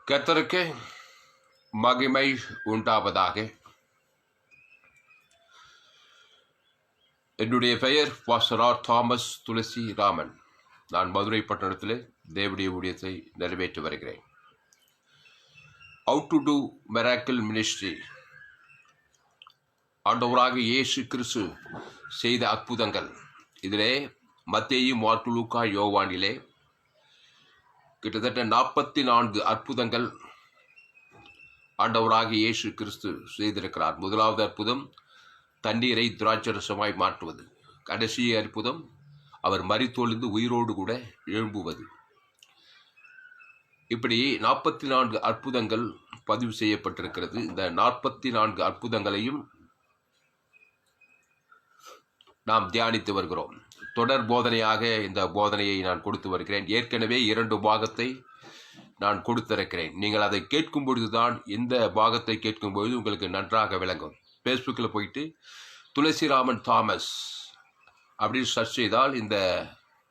கர்த்தருக்கு மகிமை உண்டாவதாக. என்னுடைய பெயர் pastor R. Thomas Thulasi Raman. நான் மதுரை பட்டணத்தில் தேவனுடைய ஊழியத்தை நிறைவேற்றி வருகிறேன். How to do miracle ministry. ஆண்டவராக இயேசு கிறிஸ்து செய்த அற்புதங்கள். இதிலே மத்தேயு, மார்க்கு, லூக்கா, யோவானிலே கிட்டத்தட்ட 44 அற்புதங்கள் ஆண்டவராக இயேசு கிறிஸ்து செய்திருக்கிறார். முதலாவது அற்புதம் தண்ணீரை திராட்சரசமாய் மாற்றுவது. கடைசி அற்புதம் அவர் மரித்தொழிந்து உயிரோடு கூட எழும்புவது. இப்படி 44 அற்புதங்கள் பதிவு செய்யப்பட்டிருக்கிறது. இந்த 44 அற்புதங்களையும் நாம் தியானித்து வருகிறோம். தொடர் போதனையாக இந்த போதனையை நான் கொடுத்து வருகிறேன். ஏற்கனவே 2 பாகத்தை நான் கொடுத்திருக்கிறேன். நீங்கள் அதை கேட்கும் பொழுதுதான், இந்த பாகத்தை கேட்கும் பொழுது உங்களுக்கு நன்றாக விளங்கும். ஃபேஸ்புக்கில் போயிட்டு துளசிராமன் தாமஸ் அப்படின்னு சர்ச் செய்தால் இந்த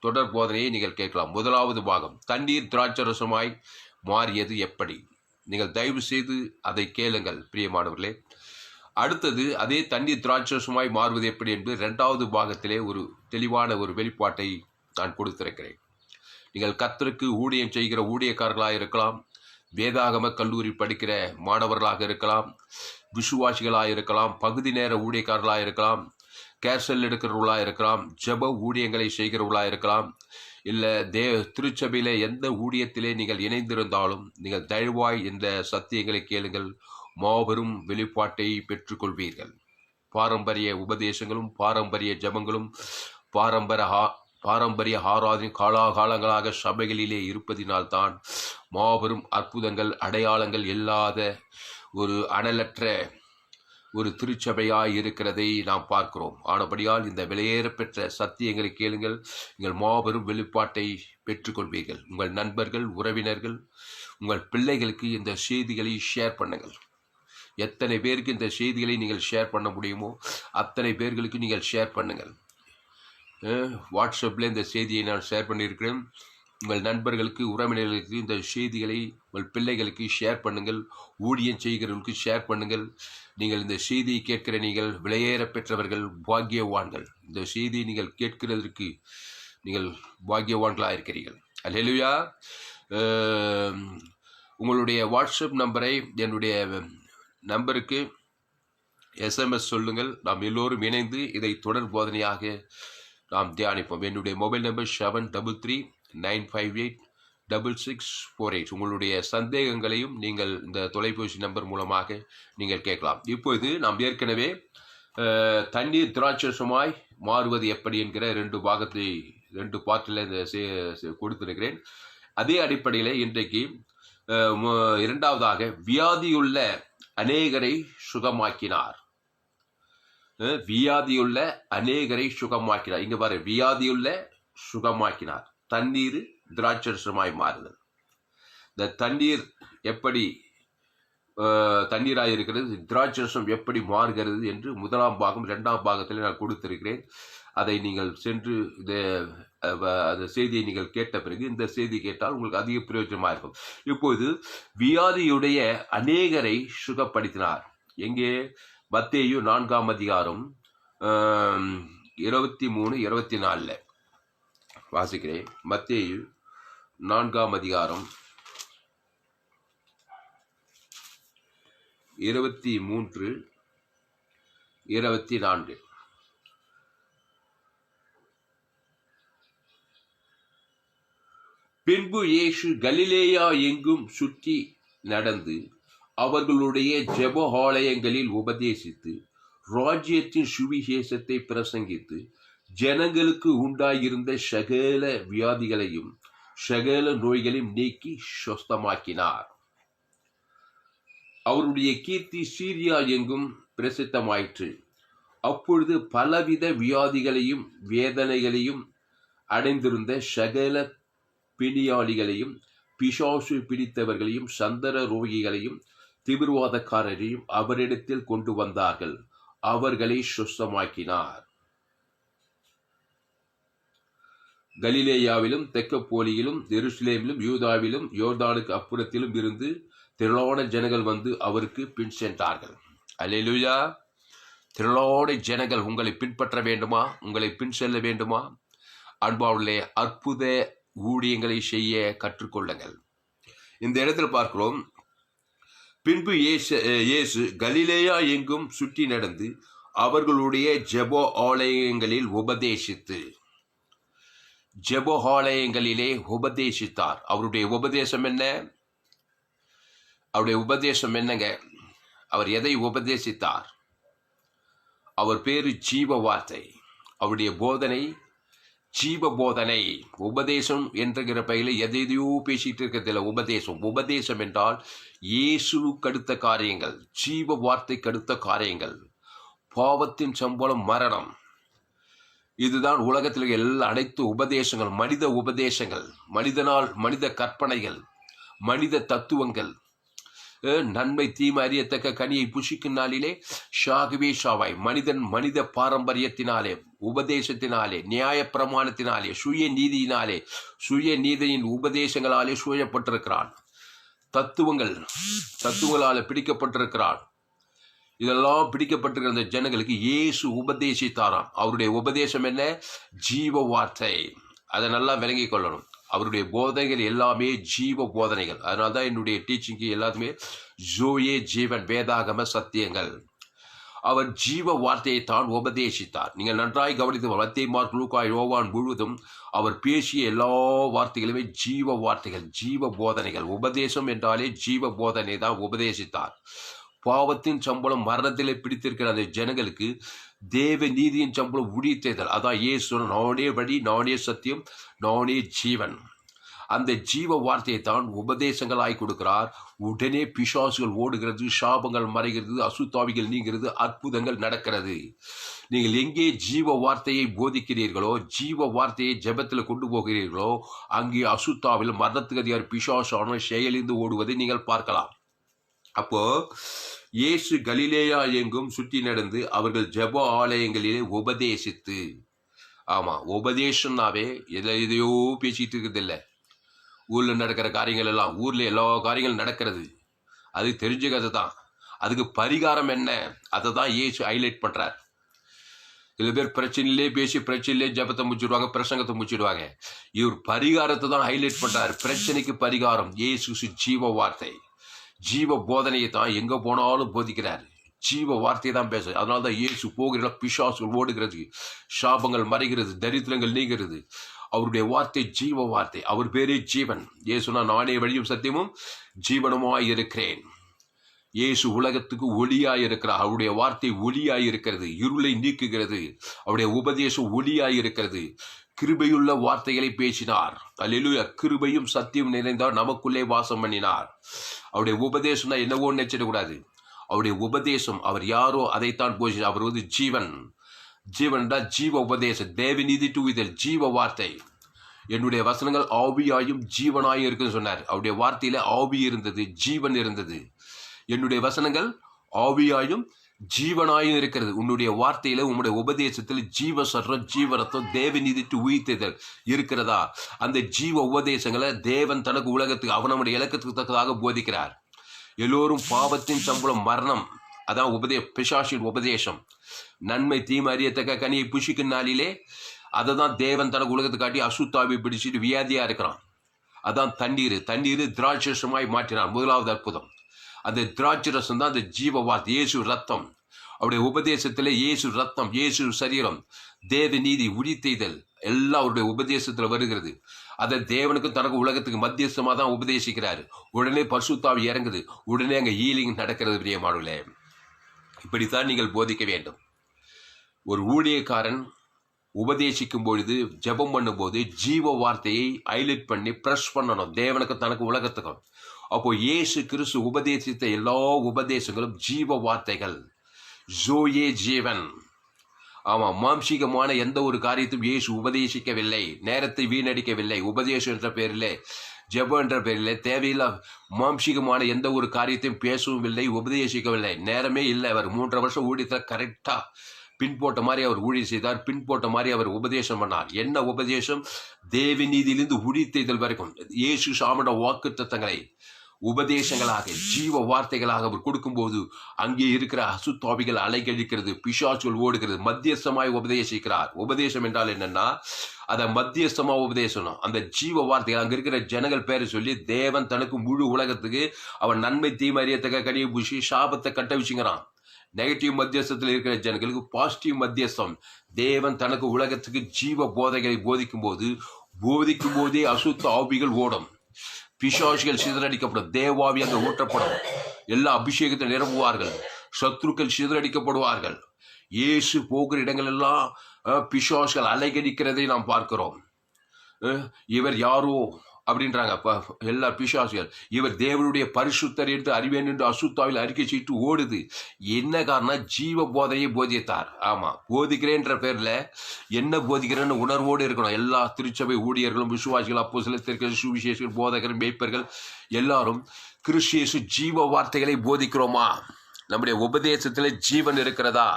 தொடர் போதனையை நீங்கள் கேட்கலாம். முதலாவது பாகம் தண்ணீர் திராட்சரசமாய் மாறியது எப்படி. நீங்கள் தயவு செய்து அதை கேளுங்கள் பிரியமானவர்களே. அடுத்தது அதே தண்ணீர் திராட்சரசமாய் மாறுவது எப்படி என்று 2வது பாகத்திலே ஒரு தெளிவான ஒரு வெளிப்பாட்டை நான் கொடுத்திருக்கிறேன். நீங்கள் கர்த்தருக்கு ஊழியம் செய்கிற ஊழியக்காரர்களாக இருக்கலாம், வேதாகம கல்லூரி படிக்கிற மாணவர்களாக இருக்கலாம், விசுவாசிகளாக இருக்கலாம், பகுதி நேர ஊழியக்காரர்களாக இருக்கலாம், கேர்சல் எடுக்கிறவர்களாக இருக்கலாம், ஜெப ஊழியங்களை செய்கிறவர்களாக இருக்கலாம், இல்லை திருச்சபையிலே எந்த ஊழியத்திலே நீங்கள் இணைந்திருந்தாலும் நீங்கள் தயவாய் இந்த சத்தியங்களை கேளுங்கள். மாபெரும் வெளிப்பாட்டை பெற்றுக்கொள்வீர்கள். பாரம்பரிய உபதேசங்களும் பாரம்பரிய ஜபங்களும் பாரம்பரிய ஆராதனை காலாகாலங்களாக சபைகளிலே இருப்பதினால்தான் மாபெரும் அற்புதங்கள் அடையாளங்கள் இல்லாத ஒரு அனலற்ற ஒரு திருச்சபையாய் இருக்கிறதை நாம் பார்க்கிறோம். ஆனபடியால் இந்த விலையேறப்பெற்ற சத்தியங்களை கேளுங்கள். நீங்கள் மாபெரும் வெளிப்பாட்டை பெற்றுக்கொள்வீர்கள். உங்கள் நண்பர்கள், உறவினர்கள், உங்கள் பிள்ளைகளுக்கு இந்த செய்திகளை ஷேர் பண்ணுங்கள். எத்தனை பேருக்கு இந்த செய்திகளை நீங்கள் ஷேர் பண்ண முடியுமோ அத்தனை பேர்களுக்கு நீங்கள் ஷேர் பண்ணுங்கள். வாட்ஸ்அப்பில் இந்த செய்தியை நான் ஷேர் பண்ணியிருக்கிறேன். உங்கள் நண்பர்களுக்கு, உறவினர்களுக்கு இந்த செய்திகளை உங்கள் பிள்ளைகளுக்கு ஷேர் பண்ணுங்கள். ஊழியம் செய்கிறவர்களுக்கு ஷேர் பண்ணுங்கள். நீங்கள் இந்த செய்தியை கேட்கிற நீங்கள் விலையேற பெற்றவர்கள், பாக்கியவான்கள். இந்த செய்தியை நீங்கள் கேட்கிறதற்கு நீங்கள் பாக்கியவான்களாக இருக்கிறீர்கள். அல்லேலூயா. உங்களுடைய வாட்ஸ்அப் நம்பரை என்னுடைய நம்பருக்கு SMS சொல்லுங்கள். நாம் எல்லோரும் இணைந்து இதை தொடர் போதனையாக நாம் தியானிப்போம். என்னுடைய மொபைல் நம்பர் 7339586648. உங்களுடைய சந்தேகங்களையும் நீங்கள் இந்த தொலைபேசி நம்பர் மூலமாக நீங்கள் கேட்கலாம். இப்போது நாம் ஏற்கனவே தண்ணீர் திராட்சரசமாய் மாறுவது எப்படி என்கிற 2 பார்ட்டில் இந்த கொடுத்திருக்கிறேன். அதே அடிப்படையில் இன்றைக்கு 2வதாக வியாதியுள்ள அநேகரை சுகமாக்கினார். வியாதியுள்ள அநேகரை சுகமாக்கினார். இங்க பாரு, வியாதியுள்ள சுகமாக்கினார். தண்ணீர் திராட்சரசமாய் மாறுதல். இந்த தண்ணீர் எப்படி தண்ணீராக இருக்கிறது, திராட்சரசம் எப்படி மாறுகிறது என்று 1ஆம் பாகம் 2ஆம் பாகத்தில் நான் கொடுத்திருக்கிறேன். அதை நீங்கள் சென்று அந்த செய்தியை நீங்கள் கேட்ட பிறகு இந்த செய்தி கேட்டால் உங்களுக்கு அதிக பிரயோஜனமாக இருக்கும். இப்போது வியாதியுடைய அநேகரை சுகப்படுத்தினார். எங்கே? மத்தேயு 4ஆம் அதிகாரம் 23-24 வாசிக்கிறேன். மத்தேயு 4ஆம் அதிகாரம் 23-24. பின்பு இயேசு கலிலேயா எங்கும் சுற்றி நடந்து அவர்களுடைய ஜெப ஆலயங்களில் உபதேசித்து ராஜ்யத்தின் சுவிசேஷத்தை பிரசங்கித்து ஜனங்களுக்கு உண்டாயிருந்த சகல வியாதிகளையும் சகல நோய்களையும் நீக்கி சுஸ்தமாக்கினார். அவருடைய கீர்த்தி சீரியா எங்கும் பிரசித்தமாயிற்று. அப்பொழுது பலவித வியாதிகளையும் வேதனைகளையும் அடைந்திருந்த சகல பிணியாளிகளையும் பிசாசு பிடித்தவர்களையும் சந்தர ரோகிகளையும் திமிர்வாதக்காரரையும் அவரிடத்தில் கொண்டு வந்தார்கள். அவர்களை சுஸ்தமாக்கினார். கலிலேயாவிலும் தெக்கப்போலியிலும் எருசலேமிலும் யூதாவிலும் யோர்தானுக்கு அப்புறத்திலும் இருந்து திரளான ஜனங்கள் வந்து அவருக்கு பின் சென்றார்கள். அல்லேலூயா. திரளான ஜனங்கள் உங்களை பின்பற்ற வேண்டுமா? உங்களை பின் செல்ல வேண்டுமா? அன்பாவுள்ளே அற்புத ஊழியங்களை செய்ய கற்றுக்கொள்ளுங்கள். இந்த இடத்துல பார்க்கிறோம், பின்பு இயேசு கலிலேயா எங்கும் சுற்றி நடந்து அவர்களுடைய ஜெப ஆலயங்களில் உபதேசித்து, ஜெப ஆலயங்களிலே உபதேசித்தார். அவருடைய உபதேசம் என்ன? அவருடைய உபதேசம் என்னங்க? அவர் எதை உபதேசித்தார்? அவர் பேரு ஜீவ வார்த்தை. அவருடைய போதனை ஜீவ போதனை. உபதேசம் என்கிற பெயரில் எதையோ பேசிட்டு இருக்கிறதில்ல. உபதேசம் என்றால் இயேசுவுக்கு அடுத்த காரியங்கள், ஜீவ வார்த்தைக்கு அடுத்த காரியங்கள். பாவத்தின் சம்பளம் மரணம். இதுதான் உலகத்தில் எல்லா அனைத்து உபதேசங்கள், மனித உபதேசங்கள், மனித கற்பனைகள், மனித தத்துவங்கள். நன்மை தீமை அறியத்தக்க கனியை புசிக்கும் நாளிலே ஷாகவே ஷாவாய். மனித பாரம்பரியத்தினாலே, உபதேசத்தினாலே, நியாய பிரமாணத்தினாலே, சுய நீதியின் உபதேசங்களாலே சூழப்பட்டிருக்கிறான். தத்துவங்களால பிடிக்கப்பட்டிருக்கிறான். இதெல்லாம் பிடிக்கப்பட்டிருக்கிற அந்த ஜனங்களுக்கு இயேசு உபதேசித்தாராம். அவருடைய உபதேசம் என்ன? ஜீவ வார்த்தை. அதை நல்லா விளங்கிக் கொள்ளணும். அவருடைய போதனைகள் எல்லாமே ஜீவ போதனைகள். அதனால்தான் என்னுடைய டீச்சிங்கு எல்லாத்துமே ஜோயே ஜீவன், வேதாகம சத்தியங்கள். அவர் ஜீவ வார்த்தையை தான் உபதேசித்தார். நீங்கள் நன்றாய் கவனித்து மத்தேயு, மார்க்கு, லூக்கா, யோவான் முழுவதும் அவர் பேசிய எல்லா வார்த்தைகளுமே ஜீவ வார்த்தைகள், ஜீவ போதனைகள். உபதேசம் என்றாலே ஜீவ போதனை தான் உபதேசித்தார். பாவத்தின் சம்பளம் மரணத்திலே பிடித்திருக்கிற அந்த ஜனங்களுக்கு தேவ நீதியின் சம்பளம் உழித்தேதல். அதான் இயேசு, நானே வழி, நானே சத்தியம், நானே ஜீவன். அந்த ஜீவ வார்த்தையை தான் உபதேசங்களாய் கொடுக்கிறார். உடனே பிசாசுகள் ஓடுகிறது, சாபங்கள் மறைகிறது, அசுத்தாவிகள் நீங்கிறது, அற்புதங்கள் நடக்கிறது. நீங்கள் எங்கே ஜீவ வார்த்தையை போதிக்கிறீர்களோ, ஜீவ வார்த்தையை ஜெபத்தில் கொண்டு போகிறீர்களோ, அங்கே அசுத்தாவில் மரணத்துக்கு அதிகாரி பிசாசான செயலிந்து ஓடுவதை நீங்கள் பார்க்கலாம். அப்போ இயேசு கலிலேயா எங்கும் சுற்றி நடந்து அவர்கள் ஜெப ஆலயங்களிலே உபதேசித்து. ஆமா, உபதேசம்னாவே எதையோ பேசிட்டு இருக்கிறது இல்லை. ஊர்ல நடக்கிற காரியங்கள் எல்லாம், ஊர்ல எல்லா காரியங்களும் நடக்கிறது, அது தெரிஞ்ச கதை தான். அதுக்கு பரிகாரம் என்ன? அதை தான் இயேசு ஹைலைட் பண்றார். சில பேர் பிரச்சனையிலே பேசி பிரச்சனையிலே ஜபத்தை முடிச்சிடுவாங்க, பிரசங்கத்தை முடிச்சிடுவாங்க. இவர் பரிகாரத்தை தான் ஹைலைட் பண்றார். பிரச்சனைக்கு பரிகாரம் இயேசு ஜீவ வார்த்தை. ஜீவ போதனையை தான் எங்க போனாலும் போதிக்கிறார். ஜீவ வார்த்தையை தான் பேச. அதனால தான் இயேசு போகிற பிசாசுகள் ஓடுகிறது, சாபங்கள் மறைகிறது, தரித்திரங்கள் நீங்கிறது. அவருடைய வார்த்தை ஜீவ வார்த்தை. அவர் பேரே ஜீவன். இயேசுனா நானே வழியும் சத்தியமும் ஜீவனுமாய் இருக்கிறேன். இயேசு உலகத்துக்கு ஒளியாய் இருக்கிறார். அவருடைய வார்த்தை ஒளியாய் இருக்கிறது, இருளை நீக்குகிறது. அவருடைய உபதேசம் ஒளியாய் இருக்கிறது. கிருபையுள்ள வார்த்தைகளை பேசினார். அல்லேலூயா. கிருபையும் சத்தியம் நிறைந்தார், நமக்குள்ளே வாசம் பண்ணினார். அவருடைய உபதேசம்னா என்னவோ நினைச்சிடக்கூடாது. அவருடைய உபதேசம், அவர் யாரோ அதைத்தான் போதிச்சார். அவர் ஜீவன். ஜீவன் தான் ஜீவ உபதேசம். தேவநீதி டுவிதல், ஜீவ வார்த்தை. என்னுடைய வசனங்கள் ஆவியாயும் ஜீவனாயும் இருக்குன்னு சொன்னார். அவருடைய வார்த்தையில ஆவி இருந்தது, ஜீவன் இருந்தது. என்னுடைய வசனங்கள் ஆவியாயும் ஜீவனாயும் இருக்கிறது. உன்னுடைய வார்த்தையில, உன்னுடைய உபதேசத்தில் ஜீவ சர்றம், ஜீவரத்தம், தேவநீதிட்டு உயிர்த்தெழுதல் இருக்கிறதா? அந்த ஜீவ உபதேசங்களை தேவன் தனக்கு உலகத்துக்கு அவனுடைய இலக்கத்துக்கு தக்கதாக போதிக்கிறார். எல்லோரும் பாவத்தின் சம்பளம் மரணம். அதான் பிசாசின் உபதேசம். நன்மை தீமை அறியத்தக்க கனியை புசிக்கும் நாளிலே அதை தான் தேவன் தனக்கு உலகத்தை காட்டி அசுத்தாவி பிடிச்சிட்டு வியாதியா இருக்கிறான். அதான் தண்ணீர் திராட்சமாய் மாற்றினான். முதலாவது அற்புதம். அந்த திராட்சை ரசம் தான் அந்த ஜீவ வார்த்தை, இயேசு ரத்தம். அவருடைய உபதேசத்துல இயேசு ரத்தம், இயேசு சரீரம், தேவ நீதி, உழித்தெய்தல் எல்லாம் அவருடைய உபதேசத்துல வருகிறது. அதை தேவனுக்கும் தனக்கு உலகத்துக்கு மத்தியஸ்தமா தான் உபதேசிக்கிறாரு. உடனே பரிசுத்தாவி இறங்குது, உடனே அங்க ஹீலிங் நடக்கிறது. பிரியமானவர்களே, இப்படித்தான் நீங்கள் போதிக்க வேண்டும். ஒரு ஊழியக்காரன் உபதேசிக்கும் பொழுது, ஜெபம் பண்ணும் போது ஜீவ வார்த்தையை ஹைலைட் பண்ணி பிரஸ் பண்ணணும், தேவனுக்கு தனக்கு உலகத்துக்கும். அப்போ இயேசு கிறிஸ்து உபதேசித்த எல்லா உபதேசங்களும் ஜீவ வார்த்தைகள். ஜோயே ஜீவன். ஆமா, மாம்சீகமான எந்த ஒரு காரியத்தையும் இயேசு உபதேசிக்கவில்லை, நேரத்தை வீணடிக்கவில்லை. உபதேசம் என்ற பேரிலே, ஜெபம் என்ற பேரிலே தேவையில்லை மாம்சீகமான எந்த ஒரு காரியத்தையும் பேசவும் இல்லை, உபதேசிக்கவில்லை. நேரமே இல்லை. அவர் 3.5 வருஷம் ஊழியத்தில் கரெக்டா பின் போட்ட மாதிரி அவர் ஊழியம் செய்தார், பின் போட்ட மாதிரி அவர் உபதேசம் பண்ணார். என்ன உபதேசம்? தேவ நீதியிலிருந்து உழித்தெய்தல் வரைக்கும் இயேசு சாமட வாக்கு தத்தங்களை உபதேசங்களாக ஜீவ வார்த்தைகளாக அவர் கொடுக்கும்போது அங்கே இருக்கிற அசுத்தாவிகள் அலைக்கழிக்கிறது, பிசாசுகள் ஓடுகிறது, மத்தியஸ்தமாய் உபதேசிக்கிறார். உபதேசம் என்றால் என்னன்னா, அதை மத்தியஸ்தமா உபதேசணும். அந்த ஜீவ வார்த்தைகள் அங்க இருக்கிற ஜனங்கள் பேரை சொல்லி தேவன் தனக்கு முழு உலகத்துக்கு அவன் நன்மை தீமை அறியத்தக்க கனியை பூசி சாபத்தை கட்ட வச்சுங்கிறான். நெகட்டிவ் மத்தியஸ்தத்தில் இருக்கிற ஜனங்களுக்கு பாசிட்டிவ் மத்தியஸ்தம். தேவன் தனக்கு உலகத்துக்கு ஜீவ போதைகளை போதிக்கும் போதே அசுத்த ஆவிகள் ஓடும், பிசாசுகள் சிதறடிக்கப்படும், தேவாவி அங்கே ஊற்றப்படும், எல்லா அபிஷேகத்தை நிரம்புவார்கள், சத்ருக்கள் சிதறடிக்கப்படுவார்கள். இயேசு போகிற இடங்கள் எல்லாம் பிசாசுகள் அலைகடிக்கிறதை நாம் பார்க்கிறோம். இவர் யாரோ அப்படின்றாங்க எல்லா பிசாசுகள். இவர் தேவனுடைய பரிசுத்தர் என்று அறிவேன் என்று அசுத்தாவில் அறிக்கை செய்து ஓடுது. என்ன காரணம்? ஜீவ போதையை போதித்தார். ஆமா, போதிக்கிறேன்ற பேர்ல என்ன போதிக்கிறேன்னு உணர்வோடு இருக்கணும். எல்லா திருச்சபை ஊழியர்களும், விசுவாசிகள், அப்போஸ்தலர்கள், சுவிசேஷகர்கள், போதகர்கள், மேய்ப்பர்கள் எல்லாரும் கிறிஸ்து ஜீவ வார்த்தைகளை போதிக்கிறோமா? நம்முடைய உபதேசத்துல ஜீவன் இருக்கிறதா?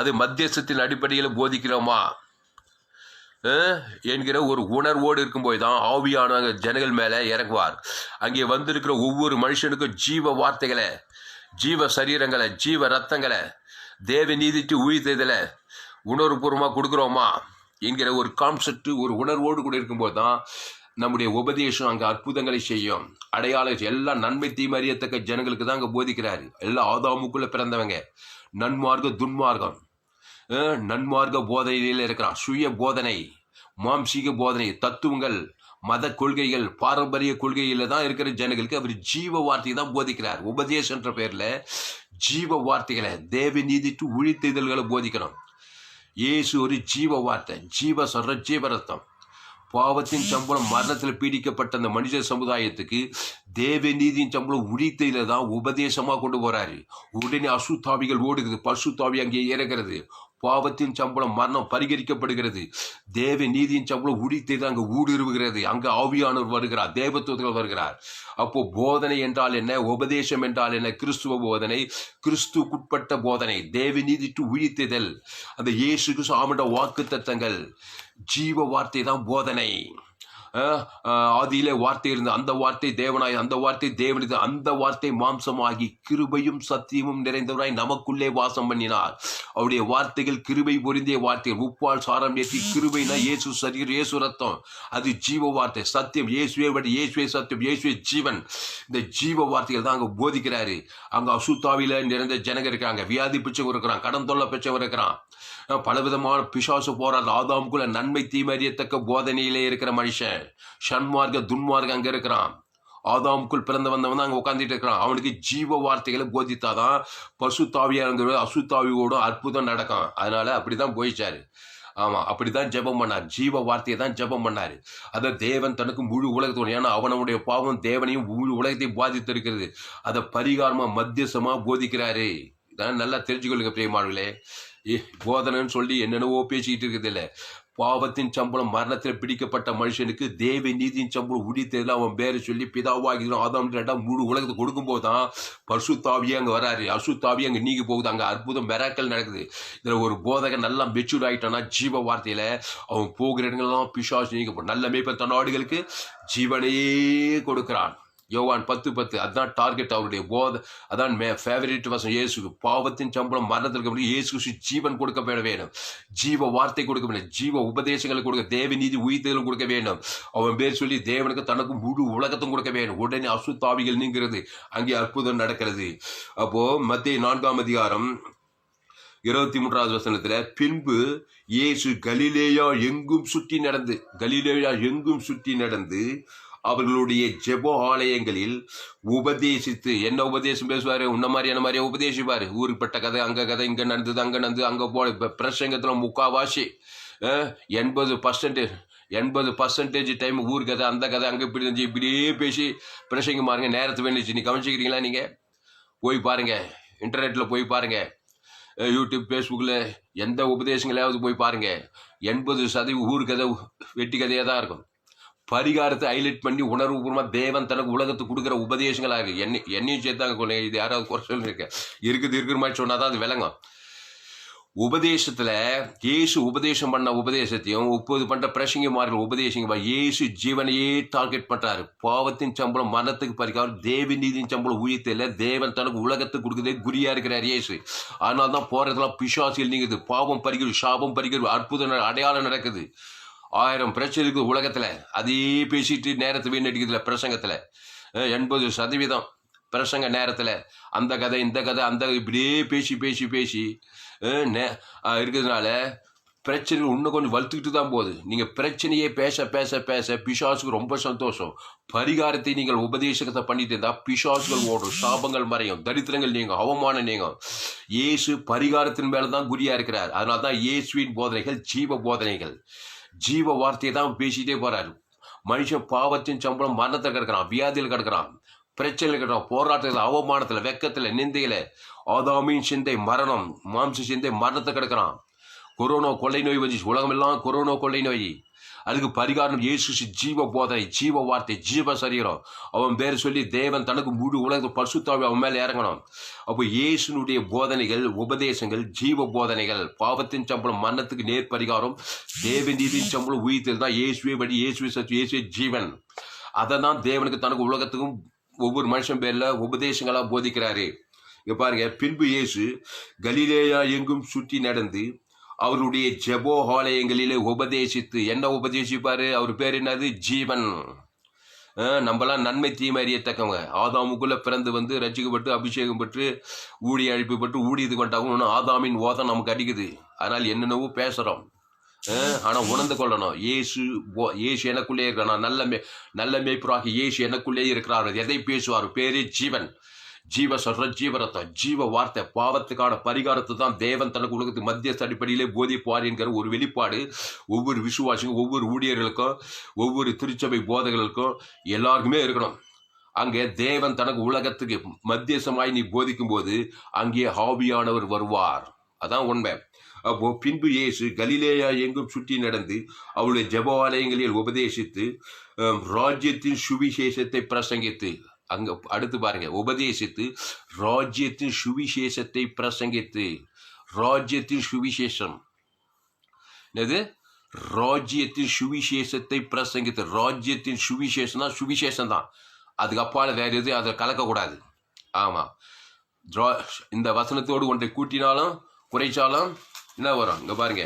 அது மத்தியஸ்தத்தின் அடிப்படையில் போதிக்கிறோமா என்கிற ஒரு உணர்வோடு இருக்கும்போது தான் ஆவியான ஜனங்கள் மேலே இறங்குவார். அங்கே வந்திருக்கிற ஒவ்வொரு மனுஷனுக்கும் ஜீவ வார்த்தைகளை, ஜீவ சரீரங்களை, ஜீவ ரத்தங்களை, தேவ நீதிக்கு உயிர்த்ததில் உணர்வுபூர்வமாக கொடுக்குறோமா என்கிற ஒரு கான்செப்ட், ஒரு உணர்வோடு கூட இருக்கும்போது தான் நம்முடைய உபதேசம் அங்கே அற்புதங்களை செய்யும். அடையாளம் எல்லாம் நன்மை தீமை அறியத்தக்க ஜனங்களுக்கு தான் அங்கே போதிக்கிறாரு. எல்லாம் ஆதாமுக்குள்ள பிறந்தவங்க. நன்மார்க்க துன்மார்க்கம், நன்மார்க்க போதனையில் இருக்கிறான். சுய போதனை, மாம்சீக போதனை, தத்துவங்கள், மத கொள்கைகள், பாரம்பரிய கொள்கையில தான் இருக்கிற ஜனங்களுக்கு அவர் ஜீவ வார்த்தையை தான் போதிக்கிறார். உபதேசன்ற பேர்ல ஜீவ வார்த்தைகளை, தேவ நீதிக்கு உழித்தெய்தல்களை போதிக்கணும். இயேசு ஒரு ஜீவ வார்த்தை, ஜீவரத்தம். பாவத்தின் சம்பளம் மரணத்தில் பீடிக்கப்பட்ட அந்த மனித சமுதாயத்துக்கு தேவ நீதியின் சம்பளம் உழித்தையில தான் உபதேசமா கொண்டு போறாரு. உடனே அசுத்தாவிகள் ஓடுகிறது, பசுத்தாவி அங்கே இறங்கிறது. பாவத்தின் சம்பளம் மரணம் பரிகரிக்கப்படுகிறது. தேவ நீதியின் சம்பளம் உழித்தையில அங்கே ஊடுருவுகிறது. அங்கே ஆவியானவர் வருகிறார், தேவதூதர்கள் வருகிறார். அப்போ போதனை என்றால் என்ன? உபதேசம் என்றால் என்ன? கிறிஸ்துவ போதனை, கிறிஸ்துக்குட்பட்ட போதனை, தேவ நீதிக்கு உழித்தெய்தல், அந்த இயேசுக்கு சாமட வாக்கு தத்தங்கள், ஜீவ வார்த்தை தான் போதனை. ஆதியிலே வார்த்தை இருந்த அந்த வார்த்தை தேவனாய், அந்த வார்த்தை தேவனிது, அந்த வார்த்தை மாம்சமாகி கிருபையும் சத்தியமும் நிறைந்தவராய் நமக்குள்ளே வாசம் பண்ணினார். அவருடைய வார்த்தைகள் கிருபை பொருந்திய வார்த்தைகள், உப்பால் சாரம் ஏற்றி. கிருபைனா இயேசு சரீரம், இயேசு ரத்தம், அது ஜீவ வார்த்தை. சத்தியம் இயேசுவே வழி, இயேசுவே சத்தியம், இயேசுவே ஜீவன். இந்த ஜீவ வார்த்தைகள் தான் அங்க போதிக்கிறாரு. அங்க அசுத்தாவில நிறைந்த ஜனங்க இருக்காங்க, வியாதி பிச்சவங்க இருக்கிறான், கடன் தொல்லை பிச்சவங்க இருக்கிறான், பலவிதமான பிசாசு போராட. ஆதாமுக்குள்ள நன்மை தீமை அறியத்தக்க போதனையிலே இருக்கிற மனுஷன், சன்மார்க்க துன்மார்க்க அங்க இருக்கிறான். ஆதாமுக்குள் பிறந்த வந்தவன் அங்க உட்காந்துட்டு இருக்கிறான். அவனுக்கு ஜீவ வார்த்தைகளை போதித்தாதான் பசுத்தாவியாங்கிற அசுத்தாவியோட அற்புதம் நடக்கும். அதனால அப்படிதான் போயிச்சாரு. ஆமா, அப்படிதான் ஜெபம் பண்ணார். ஜீவ வார்த்தையை தான் ஜெபம் பண்ணாரு. அதை தேவன் தனக்கு முழு உலகத்தோடு, ஏன்னா அவனுடைய பாவம் தேவனையும் முழு உலகத்தையும் பாதித்து இருக்கிறது. அதை பரிகாரமா மத்தியசமா போதிக்கிறாரு. இதான் நல்லா தெரிஞ்சுக்கொள்ளுங்க பிரியமானவர்களே. போதனைன்னு சொல்லி என்னென்னவோ பேசிக்கிட்டு இருக்குது இல்லை. பாவத்தின் சம்பளம் மரணத்தில் பிடிக்கப்பட்ட மனுஷனுக்கு தேவ நீதியின் சம்பளம் உடித்ததில் அவன் பேரை சொல்லி பிதாவாகிறோம் ஆதாம் முழு உலகத்தை கொடுக்கும்போது தான் பசுத்தாவியே அங்கே வராரு. அசுத்தாவியே அங்கே நீங்கி போகுது. அங்கே அற்புதம் மிராக்கல் நடக்குது. இதில் ஒரு போதகன் நல்லா மெச்சூர் ஆகிட்டான்னா ஜீவ வார்த்தையில் அவன் போகிற இடங்கள்லாம் பிசாசு நீக்கப்படும். நல்ல மேய்ப்பன் தன் ஆடுகளுக்கு ஜீவனையே கொடுக்கிறான். யோவான் 10:10. அதுதான் டார்கெட் அவருடைய போதை. அதான் ஃபேவரட் வசனம் இயேசுக்கு. பாவத்தின் சம்பளம் மரணத்திற்கு இயேசு ஜீவன் கொடுக்கப்பட வேண்டும், ஜீவ வார்த்தை கொடுக்க வேண்டும், ஜீவ உபதேசங்களை கொடுக்க, தேவ நீதி உயிர்த்தலும் கொடுக்க வேண்டும். அவன் பேர் சொல்லி தேவனுக்கு தனக்கு முழு உலகத்தும் கொடுக்க வேண்டும். உடனே அசுத்தாவிகள் நீங்கிறது, அங்கே அற்புதம் நடக்கிறது. அப்போ மத்தேயு 4ஆம் அதிகாரம் 23வது வசனத்துல, பின்பு இயேசு கலிலேயா எங்கும் சுற்றி நடந்து அவர்களுடைய ஜெப ஆலயங்களில் உபதேசித்து. என்ன உபதேசம் பேசுவாரு? உன்ன மாதிரி என்ன மாதிரியே உபதேசிப்பாரு. ஊருப்பட்ட கதை, அங்க கதை, இங்க நடந்தது, அங்க நடந்து, அங்க போல. இப்ப பிரசங்கத்துல முக்காவாசி 80% டைம் ஊர் கதை, அந்த கதை, அங்க இப்படி இருந்துச்சு, இப்படியே பேசி பிரசங்க பாருங்க. நேரத்தை வேண்டிச்சு. நீ கவனிச்சுக்கிறீங்களா? நீங்க போய் பாருங்க, இன்டர்நெட்ல போய் பாருங்க, யூடியூப், ஃபேஸ்புக்கில் எந்த உபதேசங்களாவது போய் பாருங்க. 80% ஊர் கதை, வெட்டி கதையாக தான் இருக்கும். பரிகாரத்தை ஹைலைட் பண்ணி உணர்வுபூர்வமாக தேவன் தனக்கு உலகத்துக்கு கொடுக்குற உபதேசங்களாக இருக்குது. என்னையும் சேர்த்தாங்க கொண்டு. இது யாராவது குறை சொல்லியிருக்கேன். இருக்கிற மாதிரி சொன்னால் தான் அது விளங்கும். உபதேசத்துல இயேசு உபதேசம் பண்ண உபதேசத்தையும் 30 பண்ற பிரசங்கிமார்கள் உபதேசங்க இயேசு ஜீவனையே டார்கெட் பண்றாரு. பாவத்தின் சம்பளம் மரணத்துக்கு பறிக்காரு, தேவ நீதியின் சம்பளம் உயிர்த்தில தேவன் தனக்கு உலகத்துக்கு கொடுக்குறதே குறியா இருக்கிறார் இயேசு. அதனால தான் போறதெல்லாம் பிசாசில் நீங்குது, பாவம் பறிக்கிறது, சாபம் பறிக்கிறது, அற்புதம் அடையாளம் நடக்குது. 1000 பிரச்சனை இருக்குது உலகத்துல, அதே பேசிட்டு நேரத்தை வீணடிக்கிறதுல பிரசங்கத்துல 80% பிரசங்க நேரத்தில் அந்த கதை இந்த கதை அந்த இப்படியே பேசி பேசி பேசி இருக்கிறதுனால பிரச்சனைகள் இன்னும் கொஞ்சம் வளர்த்துக்கிட்டு தான் போகுது. நீங்கள் பிரச்சனையே பேச பேச பேச பிசாசுக்கு ரொம்ப சந்தோஷம். பரிகாரத்தை நீங்கள் உபதேசத்தை பண்ணிட்டு இருந்தால் பிசாசுகள் ஓடும், சாபங்கள் மறையும், தரித்திரங்கள் நீங்கும், அவமானம் நீங்கும். இயேசு பரிகாரத்தின் மேலே தான் குறியா இருக்கிறார். அதனால தான் இயேசுவின் போதனைகள் ஜீவ போதனைகள். ஜீவ வார்த்தையை தான் பேசிட்டே போறாரு. மனுஷன் பாவத்தின் சம்பளம் மரணத்தில் கிடக்கிறான், வியாதியில் கிடக்கிறான், பிரச்சனையில் கிடக்கிறான், போராட்டத்தில், அவமானத்தில், வெக்கத்தில், நிந்தையில. ஆதாமின் சிந்தை மரணம், மாம்ச சிந்தை மரணத்தை கிடக்கிறான். கொரோனா கொள்ளை நோய் வந்துச்சு, உலகமெல்லாம் கொரோனா கொள்ளை நோய். அதுக்கு பரிகாரம் இயேசு ஜீவ போதனை, ஜீவ வார்த்தை, ஜீவ சரீரம். அவன் பேர் சொல்லி தேவன் தனக்கு முழு உலகத்தை பரிசுத்தாவி அவன் மேலே இறங்கணும். அப்போ இயேசுனுடைய போதனைகள் உபதேசங்கள் ஜீவ போதனைகள். பாவத்தின் சம்பளம் மரணத்துக்கு நேர் பரிகாரம், தேவ நீதியின் சம்பளம் உயிர்த்தல் தான் இயேசுவே வழி, இயேசுவே சத்தியம், இயேசுவே ஜீவன். அதை தான் தேவனுக்கு தனக்கு உலகத்துக்கும் ஒவ்வொரு மனுஷன் பேர்ல உபதேசங்களா போதிக்கிறாரு. இங்க பாருங்க, பின்பு இயேசு கலிலேயா எங்கும் சுற்றி நடந்து அவருடைய ஜெபோ ஆலயங்களிலே உபதேசித்து. என்ன உபதேசிப்பாரு? அவர் பேர் என்னது? ஜீவன். நம்மளாம் நன்மை தீமை அறியத்தக்கவங்க. ஆதாமுக்குள்ள பிறந்து வந்து ரசிக்கப்பட்டு அபிஷேகம் பெற்று ஊழிய அழைப்புப்பட்டு ஊழியது கொண்டாகும். ஆதாமின் ஓதம் நமக்கு அடிக்குது. அதனால் என்னென்னவோ பேசுறோம். ஆனா உணர்ந்து கொள்ளணும், இயேசு எனக்குள்ளே இருக்கிறான். நல்ல மேய்ப்பராகி இயேசு எனக்குள்ளே இருக்கிறார். எதை பேசுவார்? பேரே ஜீவன். ஜீவ சொல்ற ஜீவரத்தம், ஜீவ வார்த்தை. பாவத்துக்கான பரிகாரத்தை தான் தேவன் தனக்கு உலகத்துக்கு மத்தியஸ்த அடிப்படையிலே போதிப்பார் என்கிற ஒரு வெளிப்பாடு ஒவ்வொரு விசுவாசிக்கும், ஒவ்வொரு ஊழியர்களுக்கும், ஒவ்வொரு திருச்சபை போதகர்களுக்கும் எல்லாருக்குமே இருக்கணும். அங்கே தேவன் தனக்கு உலகத்துக்கு மத்தியசமாய் நீ போதிக்கும் போது அங்கே ஆவியானவர் வருவார். அதான் உண்மை. அப்போ பின்பு இயேசு கலிலேயா எங்கும் சுற்றி நடந்து அவருடைய ஜெபாலயங்களில் உபதேசித்து ராஜ்யத்தின் சுவிசேஷத்தை பிரசங்கித்து. அங்க அடுத்து பாருங்க, உபதேசித்து ராஜ்யத்தின் சுவிசேஷத்தை பிரசங்கித்து. ராஜ்யத்தின் சுவிசேஷம் என்னது? ராஜ்யத்தின் சுவிசேஷத்தை பிரசங்கித்து. ராஜ்யத்தின் சுவிசேஷம்னா சுவிசேஷம் தான், அதுக்கு அப்பால வேற எது அதை கலக்கக்கூடாது. ஆமா, இந்த வசனத்தோடு ஒன்றை கூட்டினாலும் குறைச்சாலும் என்ன வரும்? இங்க பாருங்க,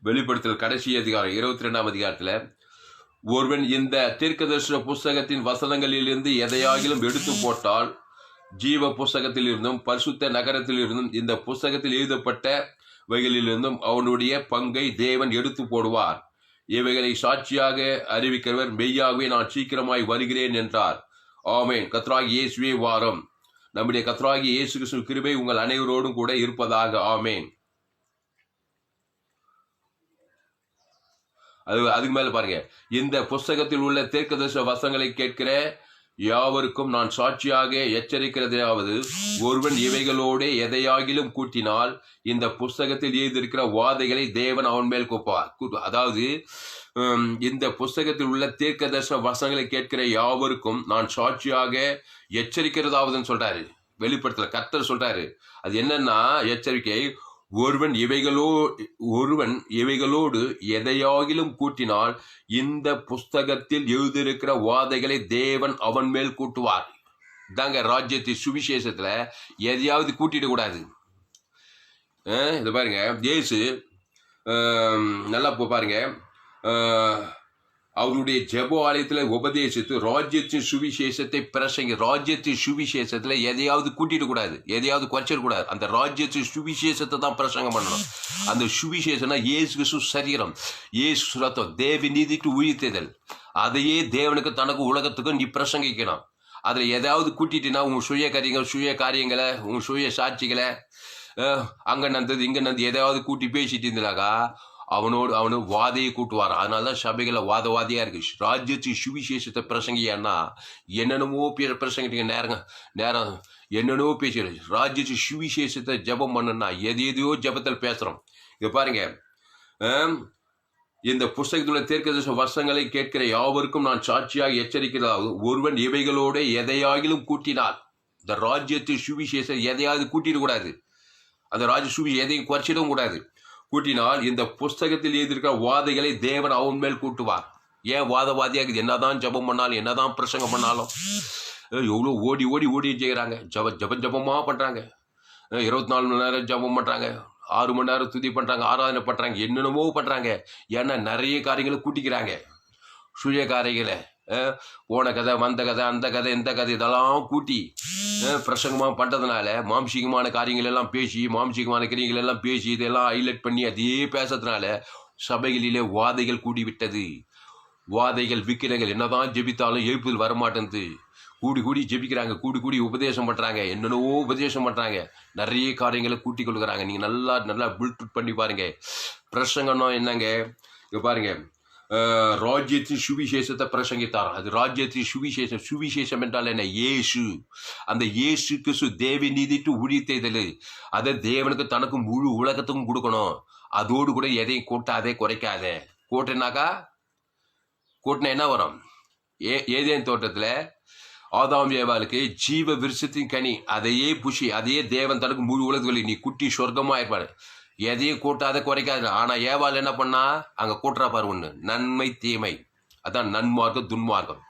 வெளிப்படுத்தல் கடைசி அதிகாரம் 22ஆம் அதிகாரத்தில், ஒருவன் இந்த தீர்க்கதரிசன புஸ்தகத்தின் வசனங்களிலிருந்து எதையாகிலும் எடுத்து போட்டால் ஜீவ புஸ்தகத்தில் இருந்தும் பரிசுத்த நகரத்தில் இருந்தும் இந்த புஸ்தகத்தில் எழுதப்பட்டவைகளிலிருந்தும் அவனுடைய பங்கை தேவன் எடுத்து போடுவார். இவைகளை சாட்சியாக அறிவிக்கிறவர் மெய்யாகவே நான் சீக்கிரமாய் வருகிறேன் என்றார். ஆமேன். கர்த்தராகிய இயேசுவே வாரும். நம்முடைய கர்த்தராகிய இயேசு கிறிஸ்து கிருபை உங்கள் அனைவரோடும் கூட இருப்பதாக. ஆமேன். அதுக்கு மேல பாருங்க, இந்த புஸ்தகத்தில் உள்ள தீர்க்கதரிசன வசனங்களை கேட்கிற யாவருக்கும் நான் சாட்சியாக எச்சரிக்கிறதாவது, ஒருவன் இவைகளோடு எதையாகிலும் கூட்டினால் இந்த புஸ்தகத்தில் எழுதியிருக்கிற வாதைகளை தேவன் அவன் மேல் கூப்பார். அதாவது இந்த புஸ்தகத்தில் உள்ள தீர்க்கதரிசன வசனங்களை கேட்கிற யாவருக்கும் நான் சாட்சியாக எச்சரிக்கிறதாவதுன்னு சொல்றாரு. வெளிப்படுத்தல கர்த்தர் சொல்றாரு. அது என்னன்னா எச்சரிக்கை, ஒருவன் இவைகளோடு எதையாகிலும் கூட்டினால் இந்த புஸ்தகத்தில் எழுதியிருக்கிற வாதைகளை தேவன் அவன் மேல் கூட்டுவார். தாங்க ராஜ்யத்தின் சுவிசேஷத்துல எதையாவது கூட்டிட கூடாது. இது பாருங்க, இயேசு நல்லா பாருங்க, அவருடைய ஜெப ஆலயத்தில் உபதேசித்து ராஜ்யத்தின் சுவிசேஷத்தை பிரசங்கி. ராஜ்யத்தின் சுவிசேஷத்துல எதையாவது கூட்டிட்டு கூடாது, எதையாவது குறைச்சிடக்கூடாது. அந்த ராஜ்யத்தின் சுவிசேஷத்தை தான் பிரசங்கம் பண்ணணும். அந்த சுவிசேஷம்னா இயேசு கிறிஸ்து சரீரம், இயேசு ரத்தம், தேவ நீதிக்கு உயிர்த்தெழுதல். அதையே தேவனுக்கு தனக்கு உலகத்துக்கும் நீ பிரசங்கிக்கணும். அதுல எதாவது கூட்டிட்டுனா உங்க சுய காரியங்களை உங்க சுய சாட்சிகளை அங்க நடந்தது இங்க நடந்தது எதாவது கூட்டி பேசிட்டு இருந்தாக்கா அவனு வாதையை கூட்டுவார். அதனாலதான் சபைகளை வாதவாதியா இருக்கு. ராஜ்யத்தின் சுவிசேஷத்தை பிரசங்கியான்னா என்னென்னமோ பிரசங்கிட்டீங்க, நேரம் என்னென்னவோ பேசுறது. ராஜ்யத்தின் சுவிசேஷத்தை ஜபம் பண்ணுன்னா எதையோ ஜபத்தில் பேசுறோம். இங்க பாருங்க, இந்த புஸ்தகத்தில் உள்ள தீர்க்கதரிசன வசனங்களை கேட்கிற யாவருக்கும் நான் சாட்சியாக எச்சரிக்கிறதாவது, ஒருவன் இவைகளோட எதையாகிலும் கூட்டினார். இந்த ராஜ்யத்தை சுவிசேஷம் எதையாவது கூட்டிடக்கூடாது. அந்த ராஜ்ய சுவிசேஷம் எதையும் குறைச்சிடவும் கூடாது. கூட்டினால் இந்த புஸ்தகத்தில் எழுதியிருக்கிற வாதைகளை தேவன் அவன் மேல் கூட்டுவார். ஏன் வாதவாதியாக என்னதான் ஜபம் பண்ணாலும் என்னதான் பிரசங்கம் பண்ணாலும் எவ்வளோ ஓடி ஓடி ஓடி செய்கிறாங்க. ஜபமா பண்ணுறாங்க. 24 மணி நேரம் ஜபம் பண்ணுறாங்க, 6 மணி நேரம் துதி பண்ணுறாங்க, ஆராதனை பண்ணுறாங்க, என்னென்னமோ பண்ணுறாங்க. ஏன்னா நிறைய காரியங்களை கூட்டிக்கிறாங்க. சுய காரியங்களை போன கதை, வந்த கதை, அந்த கதை, இந்த கதை இதெல்லாம் கூட்டி பிரசங்கமாக பண்ணுறதுனால மாம்சீகமான காரியங்கள் எல்லாம் பேசி, மாம்சீகமான காரியங்கள் எல்லாம் பேசி இதெல்லாம் ஹைலைட் பண்ணி அதே பேசுறதுனால சபைகளிலே வாதைகள் கூடி விட்டது. வாதைகள், விக்கிரங்கள் என்னதான் ஜெபித்தாலும் எழுப்புதல் வரமாட்டேங்குது. கூடி கூடி ஜெபிக்கிறாங்க, கூடி கூடி உபதேசம் பண்ணுறாங்க, என்னென்னவோ உபதேசம் பண்ணுறாங்க, நிறைய காரியங்களை கூட்டி கொள்கிறாங்க. நீங்கள் நல்லா பில்ட் பண்ணி பாருங்க. பிரசங்கம்னா என்னங்க? இங்கே பாருங்க, ராஜ்யத்தின் சுவிசேஷத்தை பிரசங்கித்தார். அது ராஜ்யத்தின் சுவிசேஷம். சுவிசேஷம் என்றால் என்ன? இயேசு. அந்த இயேசு கிறிஸ்து தேவ நீதிட்டு ஊழியத்தைதல். அதை தேவனுக்கு தனக்கு முழு உலகத்துக்கும் கொடுக்கணும். அதோடு கூட எதையும் கூட்டாதே, குறைக்காதே. கூட்டினாக்கா என்ன வரும்? ஏதேன் தோட்டத்தில் ஆதாம் ஏவாளுக்கு ஜீவ விருட்சத்தின் கனி அதையே புஷி, அதையே தேவன் தனக்கு முழு உலகத்தில் நீ குட்டி சொர்க்கமாக இருப்பாரு. எதையும் கூட்டாத குறைக்காது. ஆனா ஏவாள் என்ன பண்ணா? அங்க கூட்டுறா பாரு ஒண்ணு, நன்மை தீமை. அதான் நன்மார்க்கம் துன்மார்க்கம்.